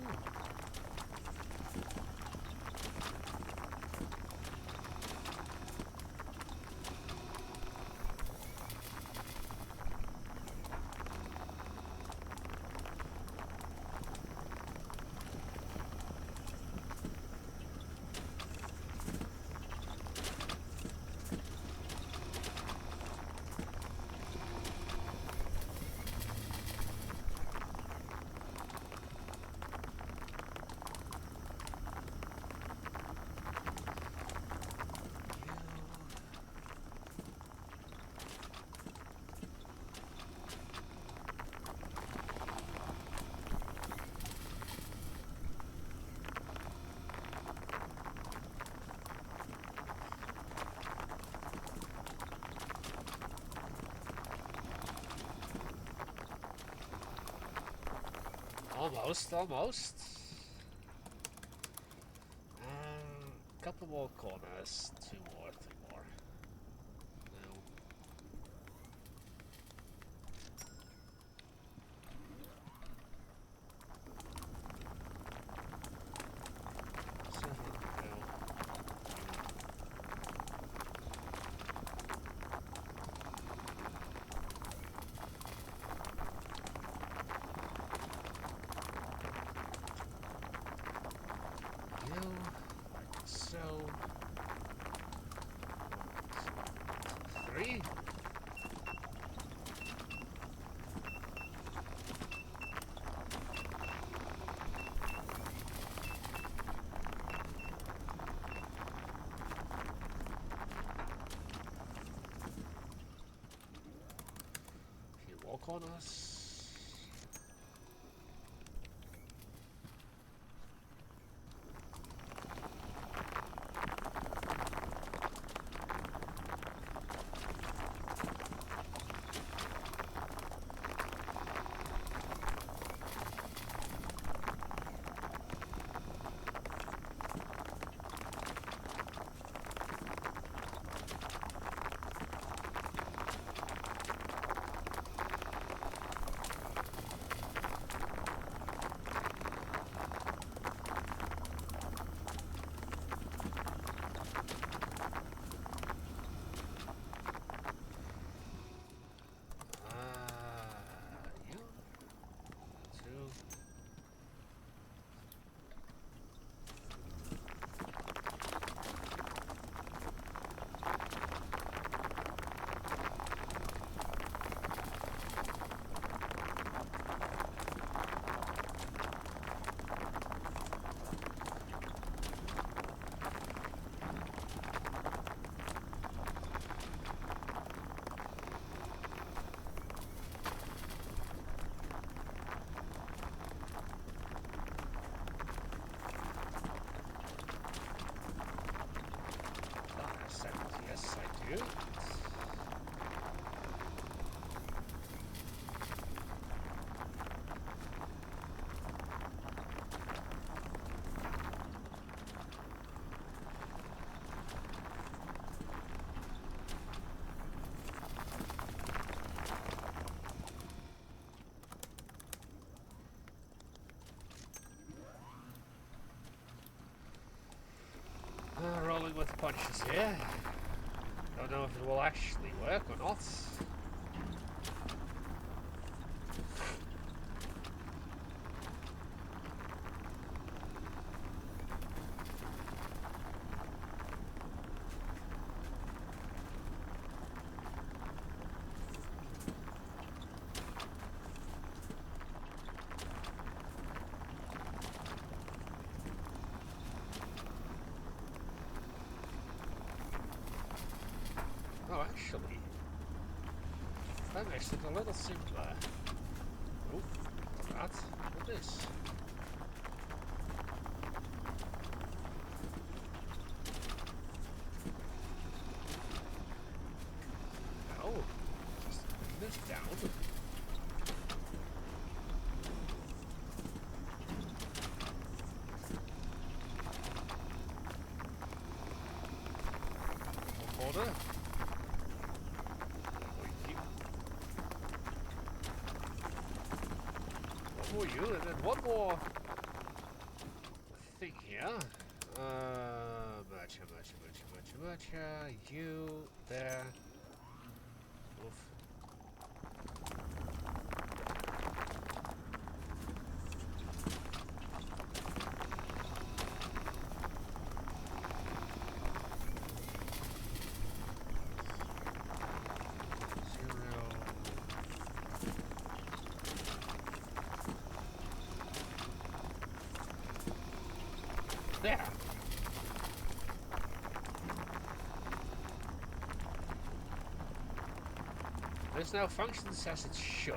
Almost, almost. Couple more corners, two more, three more. No. Seven, no. You, like so. 3. Few more corners. Rolling with the punches here. Don't know if it will actually work or not. Oh, actually, that makes it a little simpler. Oh, not that. What is? No, just put this down. One corner. One more you, and then one more thing here. Much. You there. Oof. There. This now functions as it should.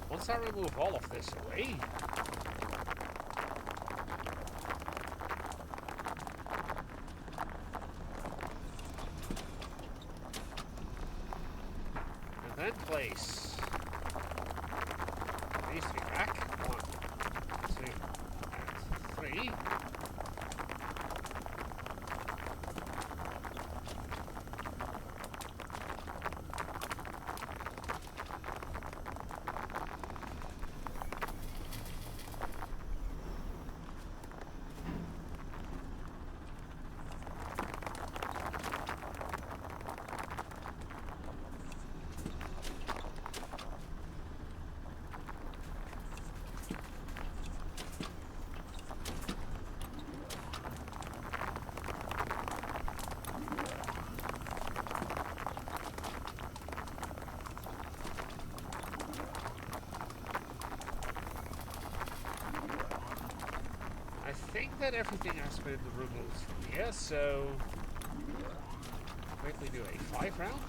Once I remove all of this away, and then place these three back. 1, 2, and 3. I think that everything has been removed from here, so quickly do a 5 round.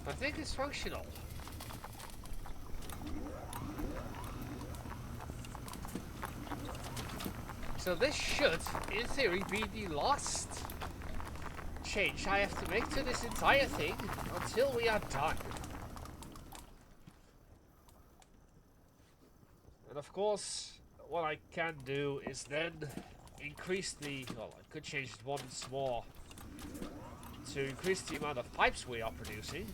I think it's functional. So this should, in theory, be the last change I have to make to this entire thing until we are done. And of course, what I can do is then increase the, well, I could change it once more to increase the amount of pipes we are producing.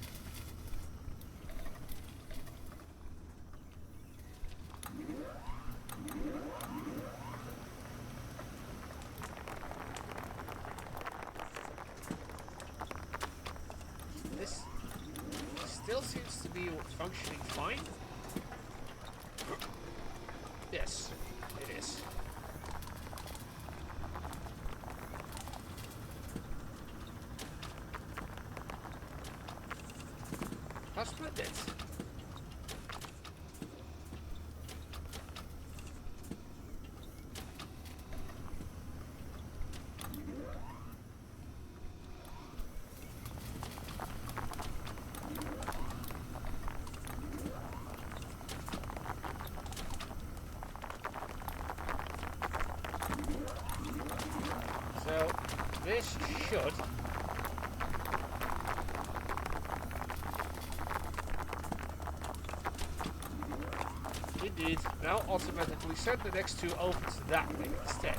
This still seems to be functioning fine. Yes, it is. How splendid. So, this should... Indeed, now automatically send the next two over to that way instead.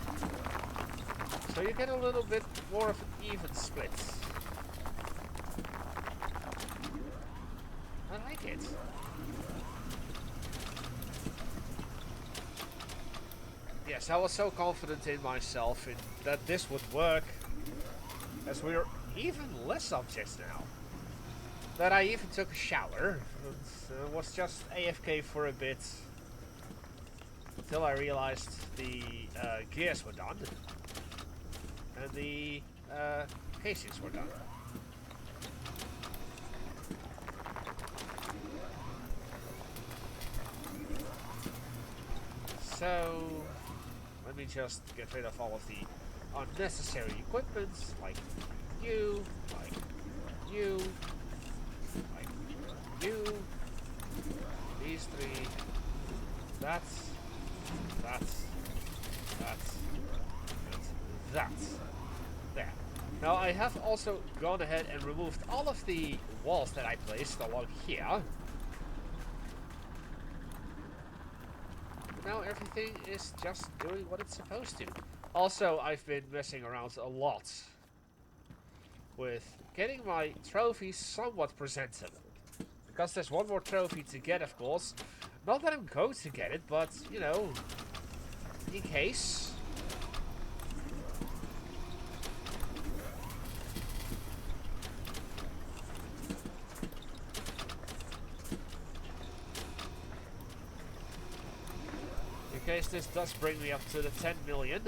So you get a little bit more of an even split. I like it. Yes, I was so confident in myself that this would work, as we're even less objects now. That I even took a shower, and was just AFK for a bit, until I realized the gears were done, and the casings were done. So, let me just get rid of all of the unnecessary equipment, like you, like you, like you, these three, that's, and that. There. Now I have also gone ahead and removed all of the walls that I placed along here. Now everything is just doing what it's supposed to. Also, I've been messing around a lot with getting my trophies somewhat presentable. Because there's one more trophy to get, of course. Not that I'm going to get it, but, you know, in case. In case this does bring me up to the 10 million,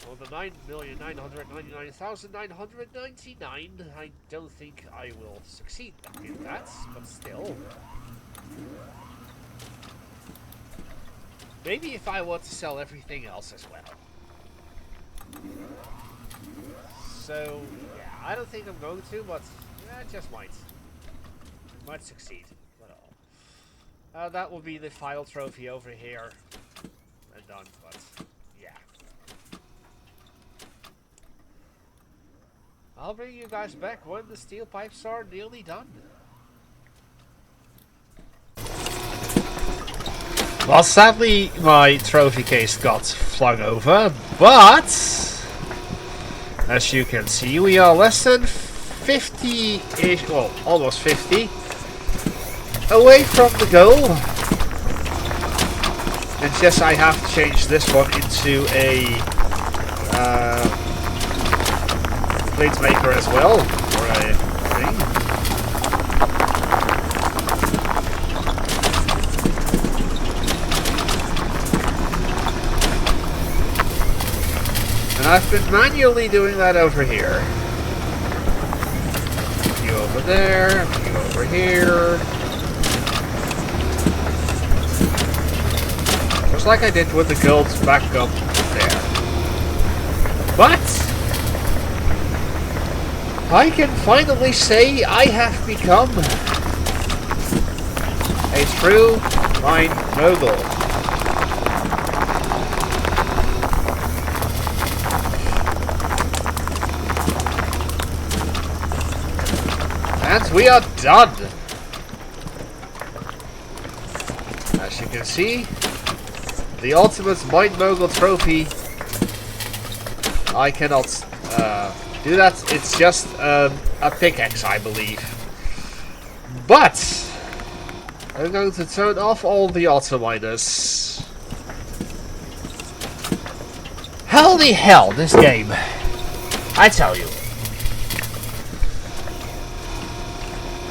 or the 9,999,999, I don't think I will succeed in that, but still. Maybe if I were to sell everything else as well. So, yeah, I don't think I'm going to, but yeah, I just might. Might succeed. But that will be the final trophy over here. And done, but yeah. I'll bring you guys back when the steel pipes are nearly done. Well, sadly, my trophy case got flung over, but as you can see, we are less than 50-ish, well, almost 50, away from the goal. And yes, I have to change this one into a plate maker as well, or a thing. And I've been manually doing that over here. You over there, you over here. Just like I did with the gold back up there. But I can finally say I have become a true mine mogul. And we are done. As you can see, the ultimate Mine Mogul trophy. I cannot do that. It's just a pickaxe, I believe. But I'm going to turn off all the auto miners. Holy hell, this game! I tell you.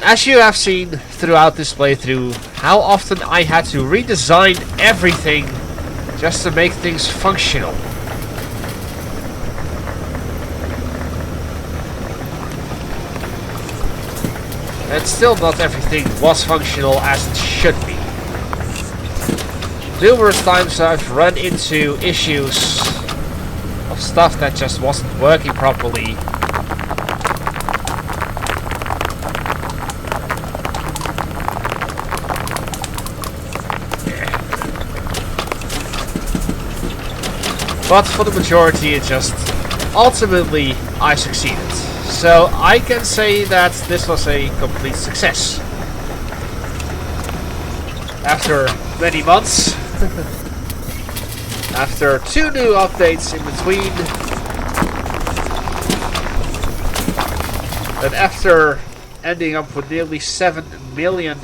As you have seen throughout this playthrough, how often I had to redesign everything just to make things functional. And still not everything was functional as it should be. Numerous times I've run into issues of stuff that just wasn't working properly. But for the majority, it just ultimately I succeeded. So I can say that this was a complete success. After many months, after 2 new updates in between, and after ending up with nearly $7 million,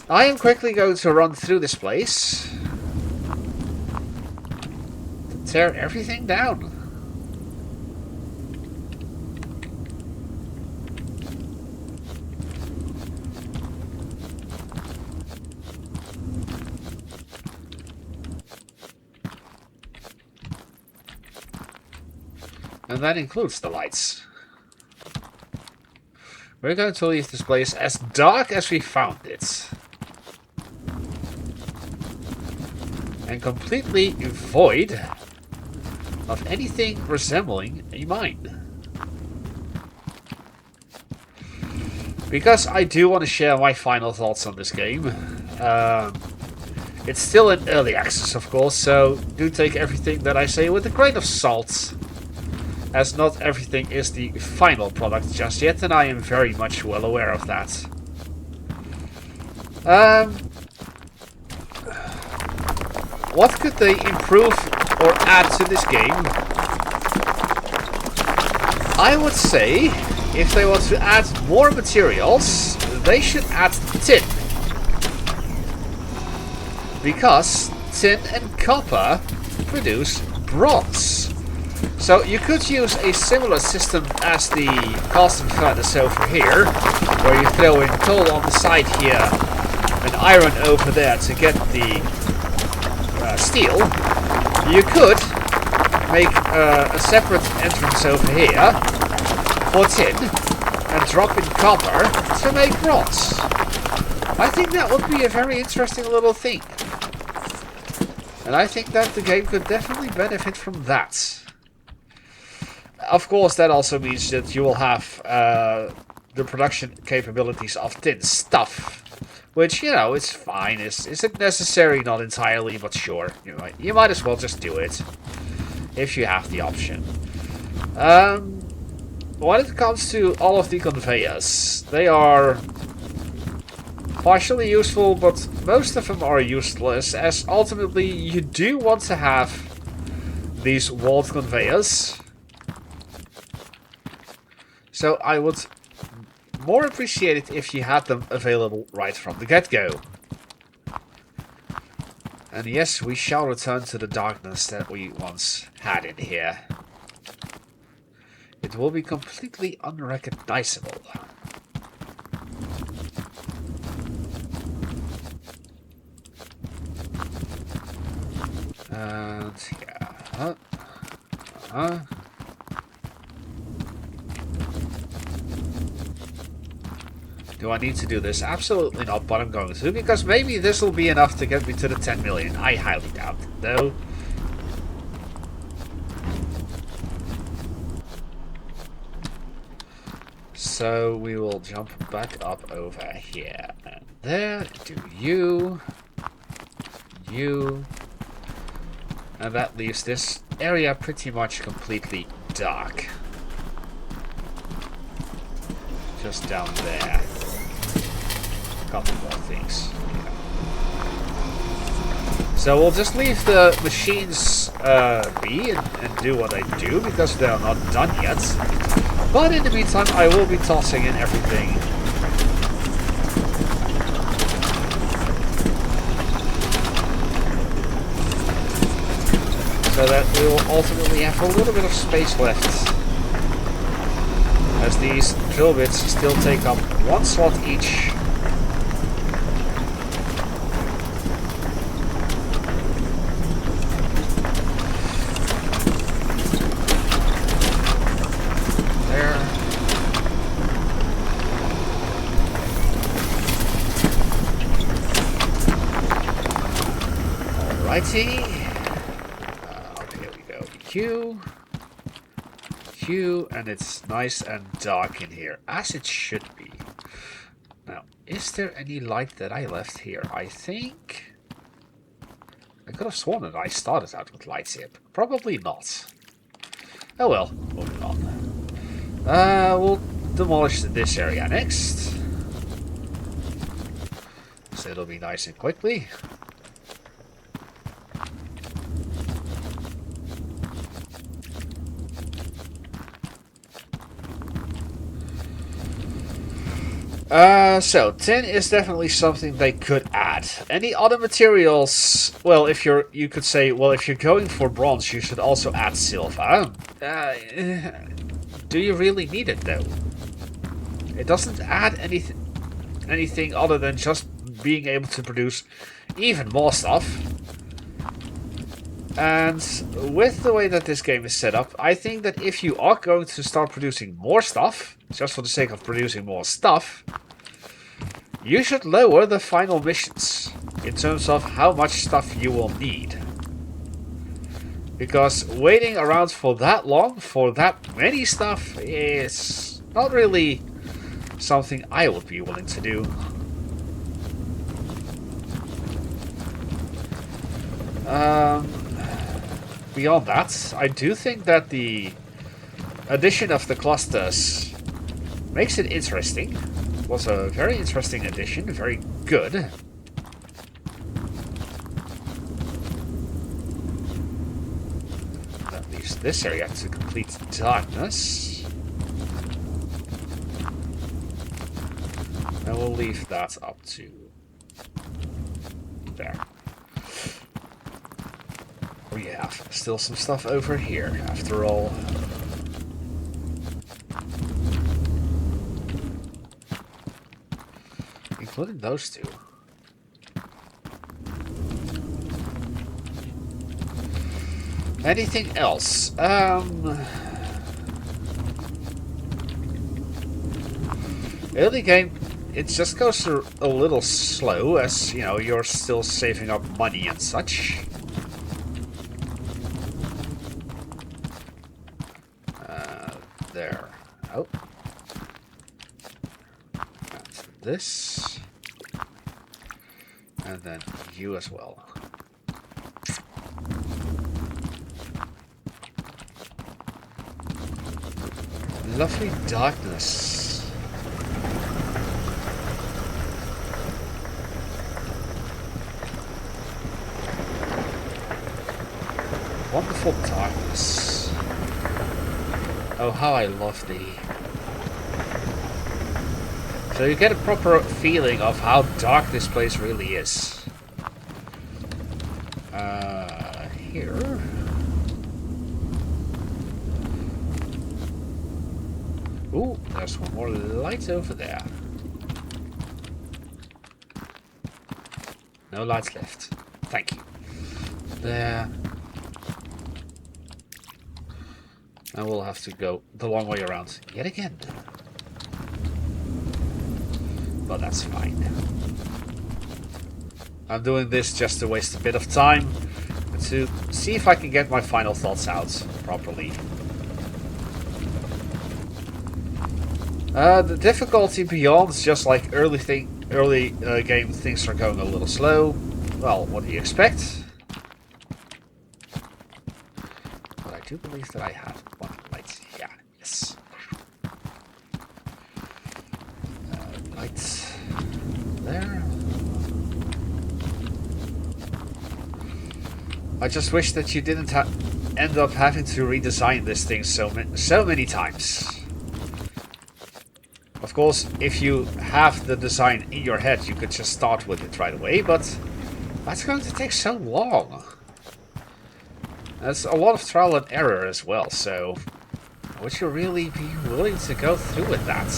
I am quickly going to run through this place. Tear everything down. And that includes the lights. We're going to leave this place as dark as we found it. And completely void of anything resembling a mine. Because I do want to share my final thoughts on this game. It's still in early access, of course, so do take everything that I say with a grain of salt, as not everything is the final product just yet, and I am very much well aware of that. What could they improve or add to this game? I would say, if they want to add more materials, they should add tin. Because tin and copper produce bronze. So you could use a similar system as the casting furnace over here, where you throw in coal on the side here and iron over there to get the steel. You could make a separate entrance over here for tin and drop in copper to make bronze. I think that would be a very interesting little thing. And I think that the game could definitely benefit from that. Of course, that also means that you will have the production capabilities of tin stuff. Which, you know, is fine. Isn't necessary, not entirely, but sure. You might as well just do it. If you have the option. When it comes to all of the conveyors, they are partially useful, but most of them are useless, as ultimately you do want to have these walled conveyors. So I would more appreciate it if you had them available right from the get-go. And yes, we shall return to the darkness that we once had in here. It will be completely unrecognizable. And yeah. Do I need to do this? Absolutely not, but I'm going to, because maybe this will be enough to get me to the 10 million. I highly doubt it, though. So we will jump back up over here. And there, do you. And that leaves this area pretty much completely dark. Just down there. Couple more things. Yeah. So we'll just leave the machines be and do what they do, because they're not done yet. But in the meantime, I will be tossing in everything. So that we will ultimately have a little bit of space left. As these drill bits still take up 1 slot each. Alrighty. Here we go. Q, and it's nice and dark in here, as it should be. Now, is there any light that I left here? I think I could have sworn that I started out with lights here, but probably not. Oh well, moving on. We'll demolish this area next. So it'll be nice and quickly. So tin is definitely something they could add. Any other materials? Well, if you're going for bronze, you should also add silver. Do you really need it though? It doesn't add anything other than just being able to produce even more stuff. And with the way that this game is set up, I think that if you are going to start producing more stuff, just for the sake of producing more stuff, you should lower the final missions in terms of how much stuff you will need. Because waiting around for that long, for that many stuff, is not really something I would be willing to do. Beyond that, I do think that the addition of the clusters makes it interesting. It was a very interesting addition, very good. That leaves this area to complete darkness. And we'll leave that up to there. We have still some stuff over here, after all. Including those two. Anything else? Early game, it just goes a little slow, as, you know, you're still saving up money and such. There. Oh. That's this. And then you as well. Lovely darkness. Wonderful darkness. Oh, how I love thee. So you get a proper feeling of how dark this place really is. Here. Ooh, there's one more light over there. No lights left. Thank you. There. And we'll have to go the long way around yet again. But that's fine. I'm doing this just to waste a bit of time, to see if I can get my final thoughts out properly. The difficulty beyond is just like early game things are going a little slow. Well, what do you expect? But I do believe that I have one light. Yeah, yes. Lights there. I just wish that you didn't end up having to redesign this thing so many times. Of course, if you have the design in your head, you could just start with it right away, but that's going to take so long. There's a lot of trial and error as well, so would you really be willing to go through with that?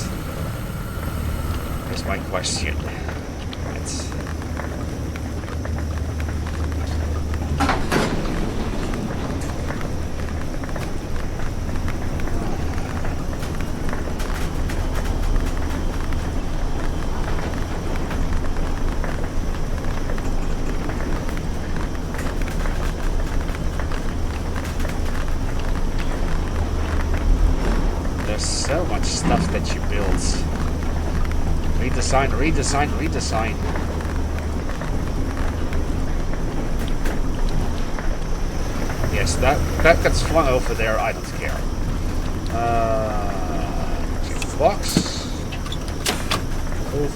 Is my question. Right. stuff that you build. Redesign, redesign, redesign. Yes, that gets flung over there, I don't care. Box. Oof.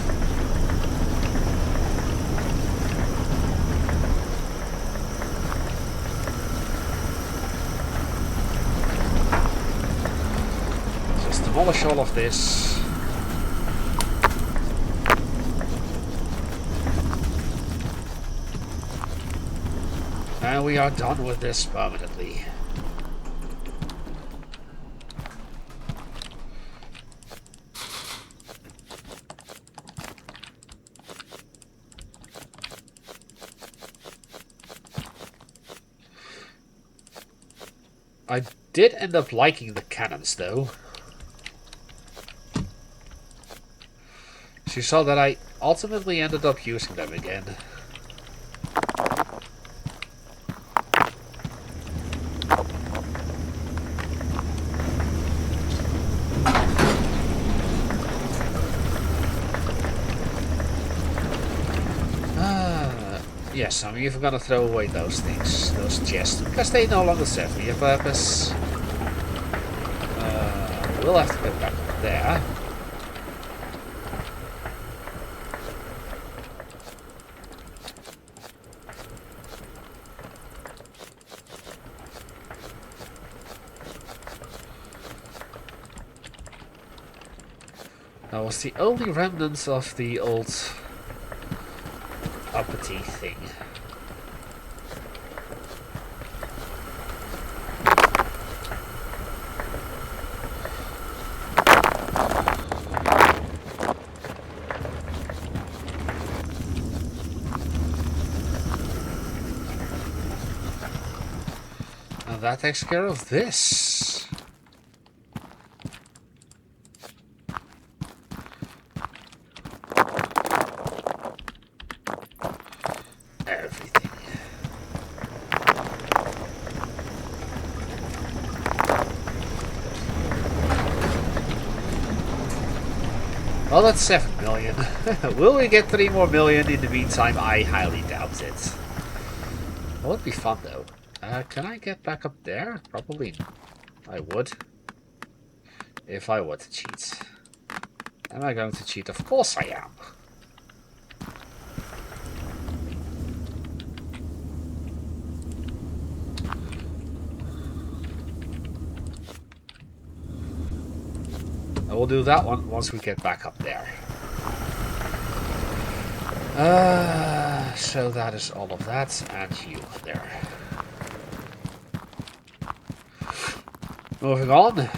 Just demolish all of this. And we are done with this permanently. I did end up liking the cannons, though. She saw that I ultimately ended up using them again. Yes, I'm even gonna throw away those things, those chests, because they no longer serve me a purpose. We'll have to get back there. That was the only remnants of the old uppity thing. And that takes care of this. Everything. Well, that's 7 million. Will we get 3 more million in the meantime? I highly doubt it. That would be fun, though. Can I get back up there? Probably I would. If I were to cheat. Am I going to cheat? Of course I am. I will do that one once we get back up there. So that is all of that, and you there. Moving on.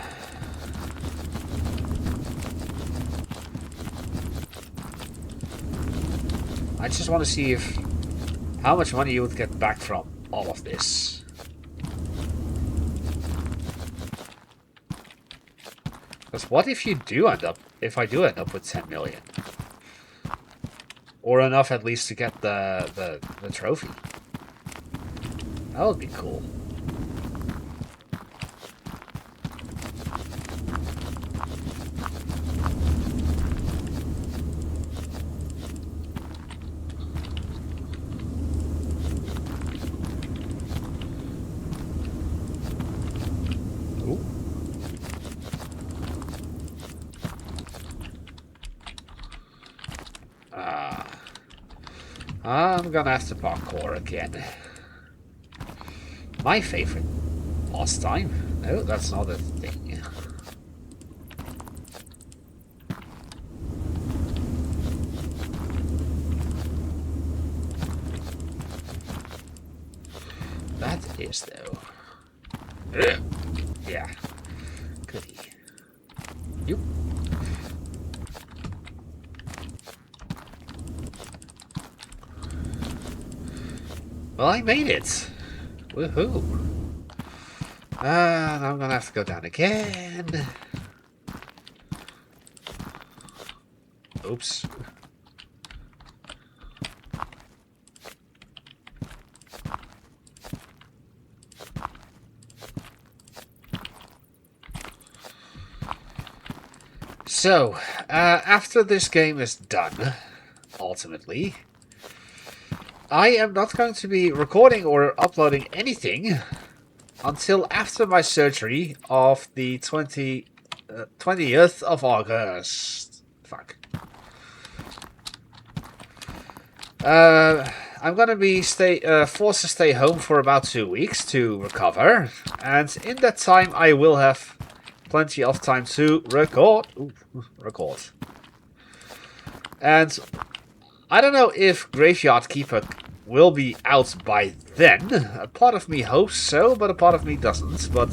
I just want to see how much money you would get back from all of this. Because what if if I do end up with 10 million? Or enough at least to get the trophy. That would be cool. I'm gonna have to parkour again. My favorite pastime? No, that's not a thing. That is, though. Yeah. Goody. Yep. Well, I made it. Woohoo. And I'm gonna have to go down again. Oops. So, after this game is done, ultimately, I am not going to be recording or uploading anything until after my surgery of the 20th of August. Fuck. I'm gonna be forced to stay home for about 2 weeks to recover, and in that time I will have plenty of time to record. And I don't know if Graveyard Keeper will be out by then. A part of me hopes so, but a part of me doesn't. But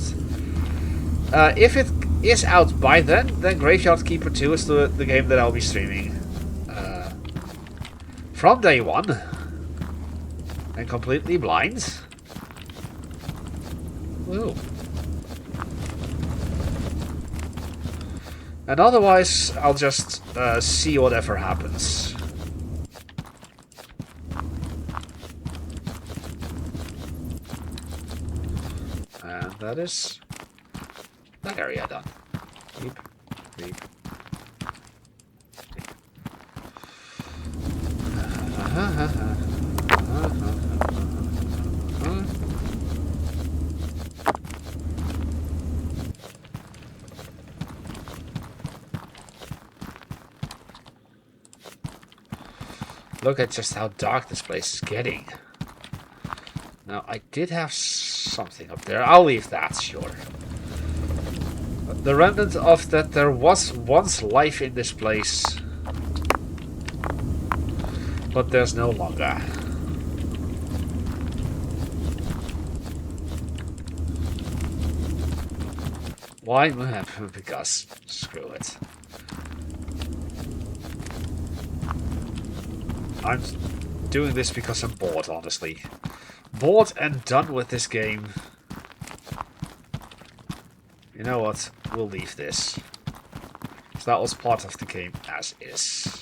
if it is out by then Graveyard Keeper 2 is the game that I'll be streaming from day one. And completely blind. Ooh. And otherwise, I'll just see whatever happens. And that is that area done. Beep, beep. Look at just how dark this place is getting. Now, I did have something up there. I'll leave that, sure. The remnant of that there was once life in this place. But there's no longer. Why? Because screw it. I'm doing this because I'm bored, honestly. Bored and done with this game. You know what? We'll leave this. So that was part of the game as is.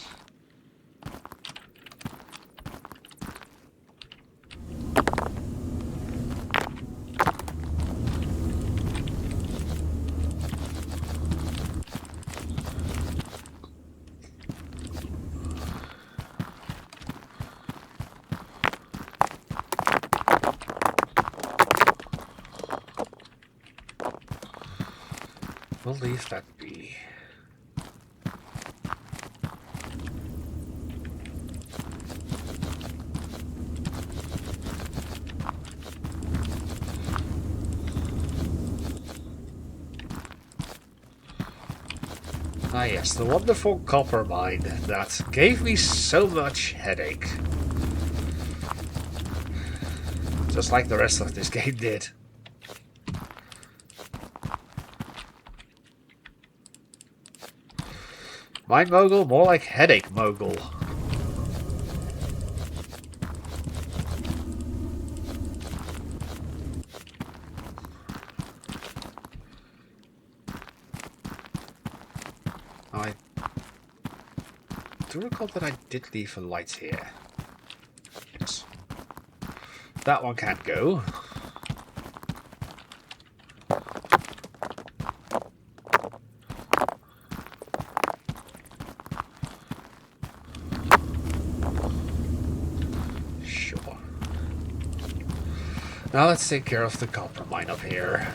We'll leave that be. Ah yes, the wonderful copper mine that gave me so much headache. Just like the rest of this game did. Mine Mogul, more like Headache Mogul. I do recall that I did leave a light here. Yes. That one can't go. Now let's take care of the copper mine up here.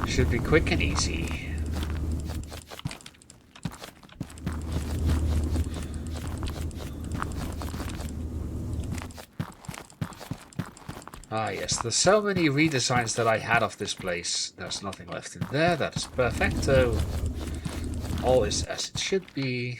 Should be quick and easy. Ah yes, there's so many redesigns that I had of this place. There's nothing left in there, that is perfecto. All is as it should be.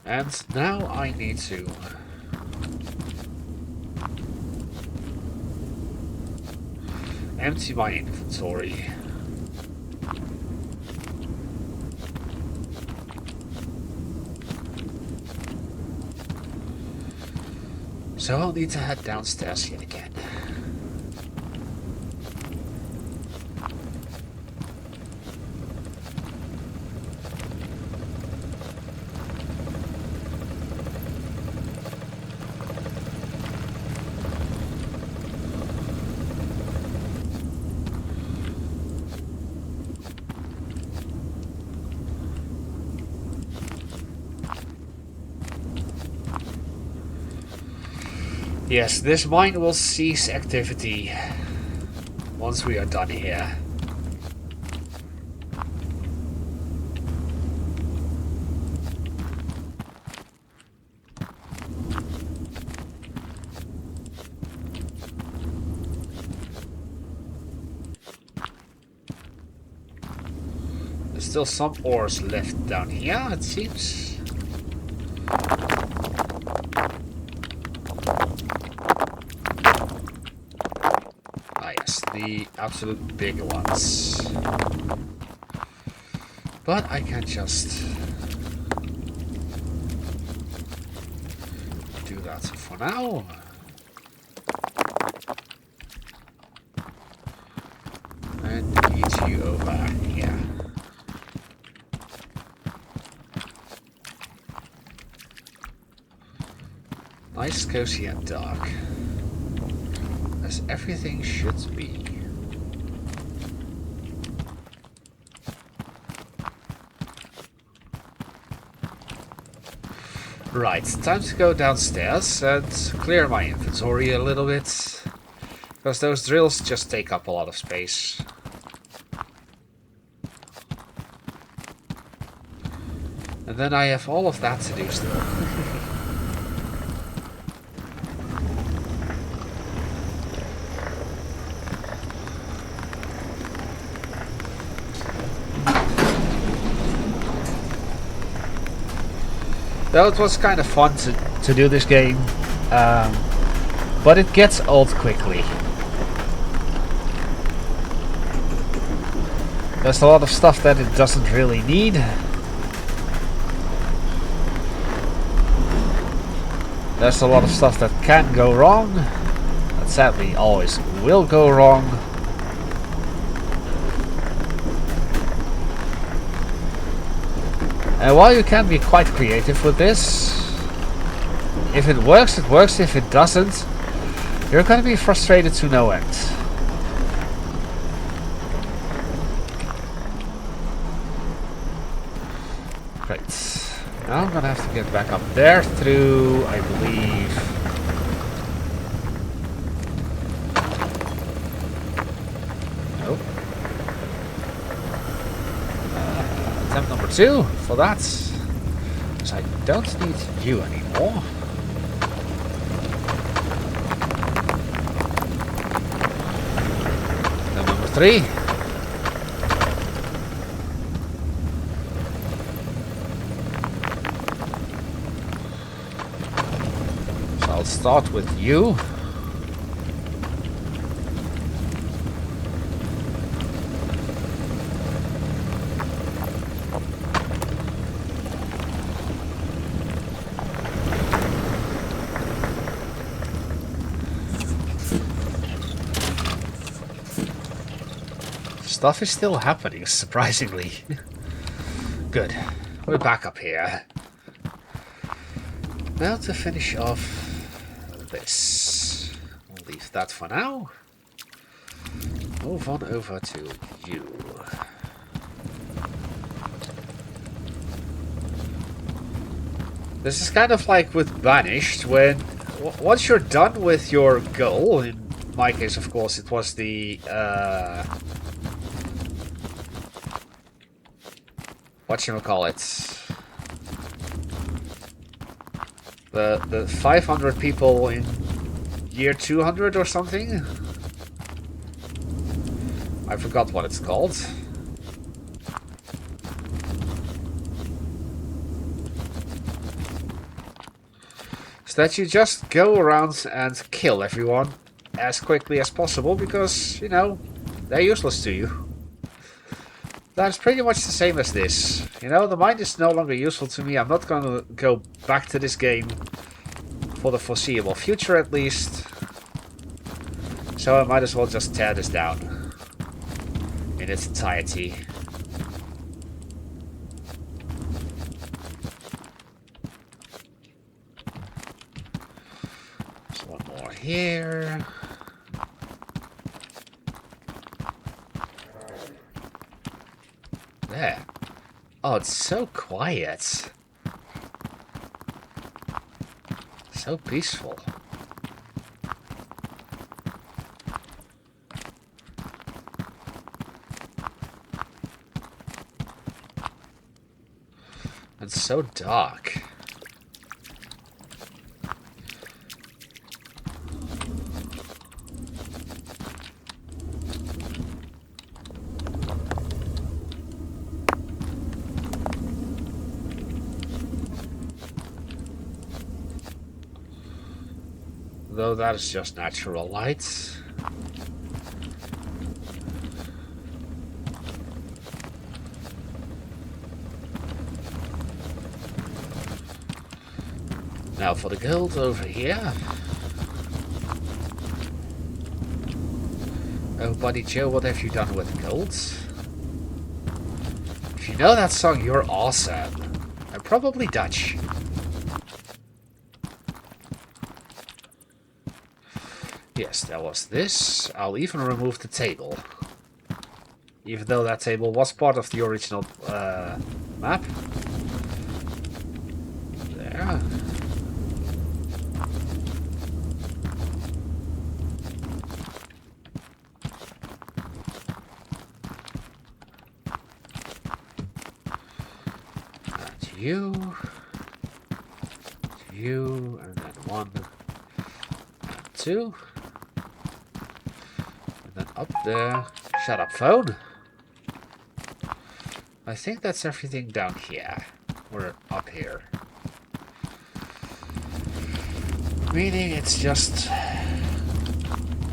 And now I need to empty my inventory. So I'll need to head downstairs yet again. Yes, this mine will cease activity once we are done here. There's still some ores left down here, it seems. Ah yes, the absolute big ones. But I can just do that for now. And eat you over here. Nice, cozy and dark. As everything should be. Right, time to go downstairs and clear my inventory a little bit. Because those drills just take up a lot of space. And then I have all of that to do still. Though it was kind of fun to do this game, but it gets old quickly. There's a lot of stuff that it doesn't really need. There's a lot of stuff that can go wrong, that sadly always will go wrong. And while you can be quite creative with this, if it works, it works. If it doesn't, you're going to be frustrated to no end. Great. Now I'm going to have to get back up there through, I believe... Nope. Attempt number 2 for that. Because I don't need you anymore. Attempt number 3. So I'll start with you. Stuff is still happening, surprisingly. Good. We're back up here. Now to finish off this. We'll leave that for now. Move on over to you. This is kind of like with Banished, when once you're done with your goal, in my case of course it was the whatchamacallit, the 500 people in year 200 or something. I forgot what it's called. So that you just go around and kill everyone as quickly as possible because, you know, they're useless to you. That's pretty much the same as this. You know, the mine is no longer useful to me. I'm not going to go back to this game for the foreseeable future, at least. So I might as well just tear this down in its entirety. There's one more here. There. Oh, it's so quiet. So peaceful. so dark. Though that is just natural light. Now for the gold over here. Oh, Buddy Joe, what have you done with gold? If you know that song, you're awesome. And probably Dutch. Yes, that was this. I'll even remove the table. Even though that table was part of the original map. There. And you, and then 1, and 2. And then up there. Shut up, phone. I think that's everything down here. Or up here. Meaning it's just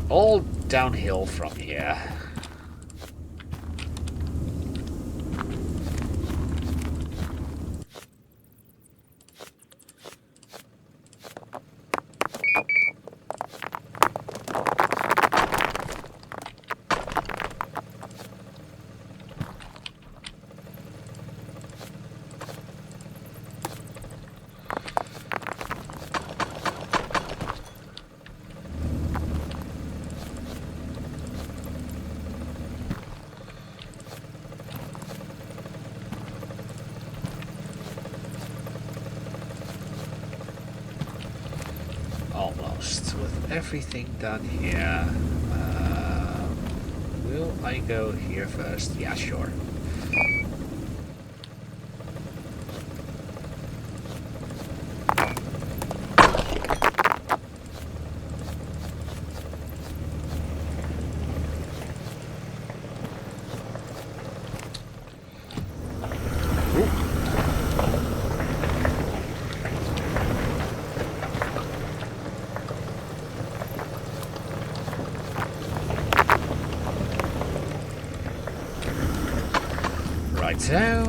all downhill from here. Almost. With everything done here. Will I go here first? Yeah, sure. So,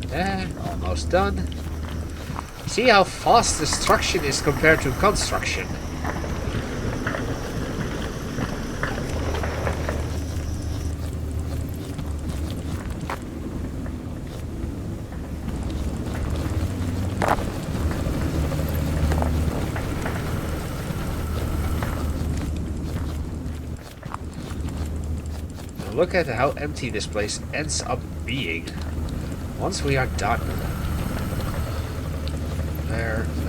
there, almost done. See how fast destruction is compared to construction. Look at how empty this place ends up being once we are done. There, and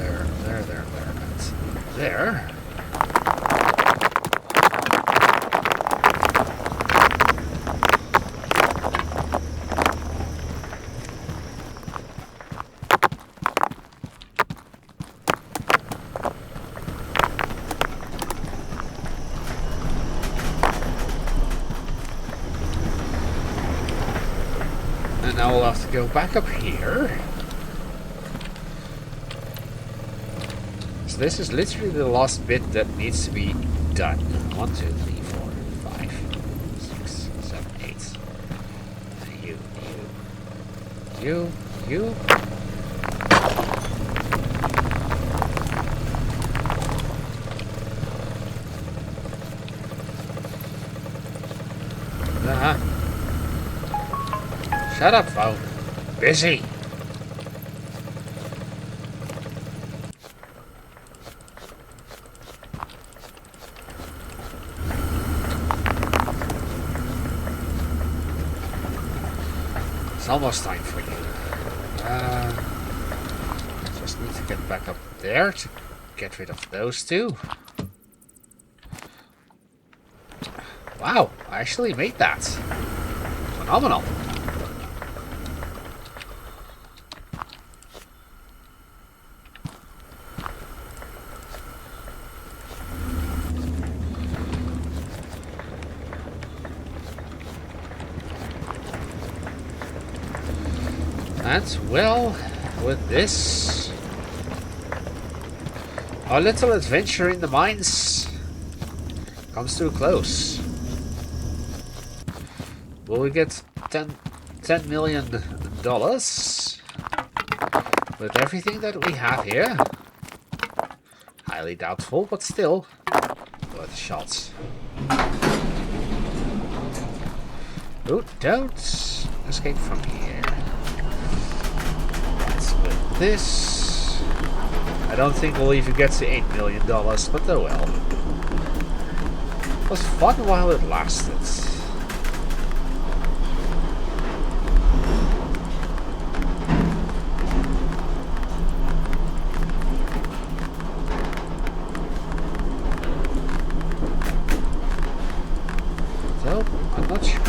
there. And now we'll have to go back up here. So this is literally the last bit that needs to be done. 1, 2, 3, 4, 5, 6, 7, 8. You. Shut up, phone. Busy. It's almost time for you. Just need to get back up there to get rid of those two. Wow, I actually made that. Phenomenal. And, well, with this, our little adventure in the mines comes to a close. Will we get $10 million with everything that we have here? Highly doubtful, but still worth a shot. Oh, don't escape from here. Let's with this. I don't think we'll even get to $8 million, but oh well. It was fun while it lasted. So, I'm not sure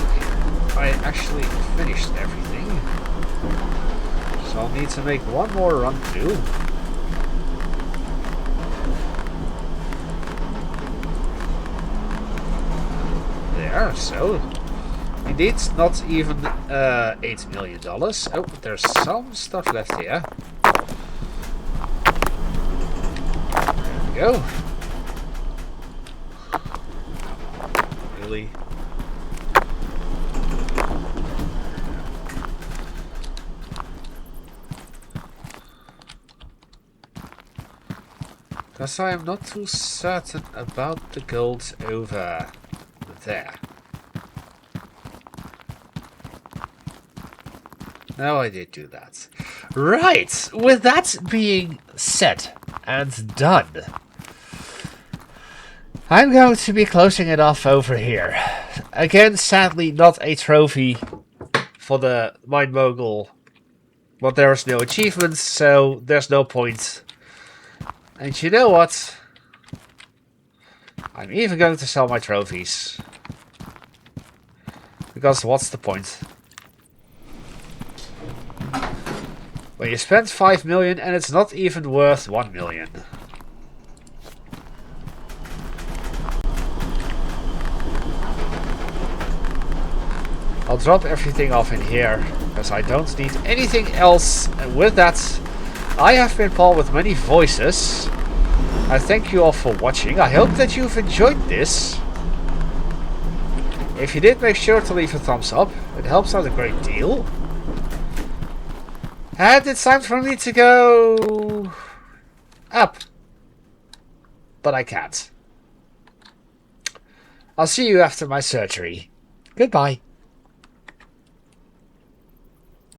I actually finished everything. So I'll need to make one more run too. There, so indeed not even $8 million. Oh, there's some stuff left here. There we go. Really? Because I am not too certain about the gold over there. No, I did do that. Right, with that being said and done, I'm going to be closing it off over here. Again, sadly not a trophy for the Mine Mogul, but there's no achievements, so there's no point. And you know what? I'm even going to sell my trophies. Because what's the point? When you spend 5 million and it's not even worth 1 million. I'll drop everything off in here, because I don't need anything else. And with that, I have been Paul with many voices. I thank you all for watching. I hope that you've enjoyed this. If you did, make sure to leave a thumbs up. It helps out a great deal. And it's time for me to go up. But I can't. I'll see you after my surgery. Goodbye.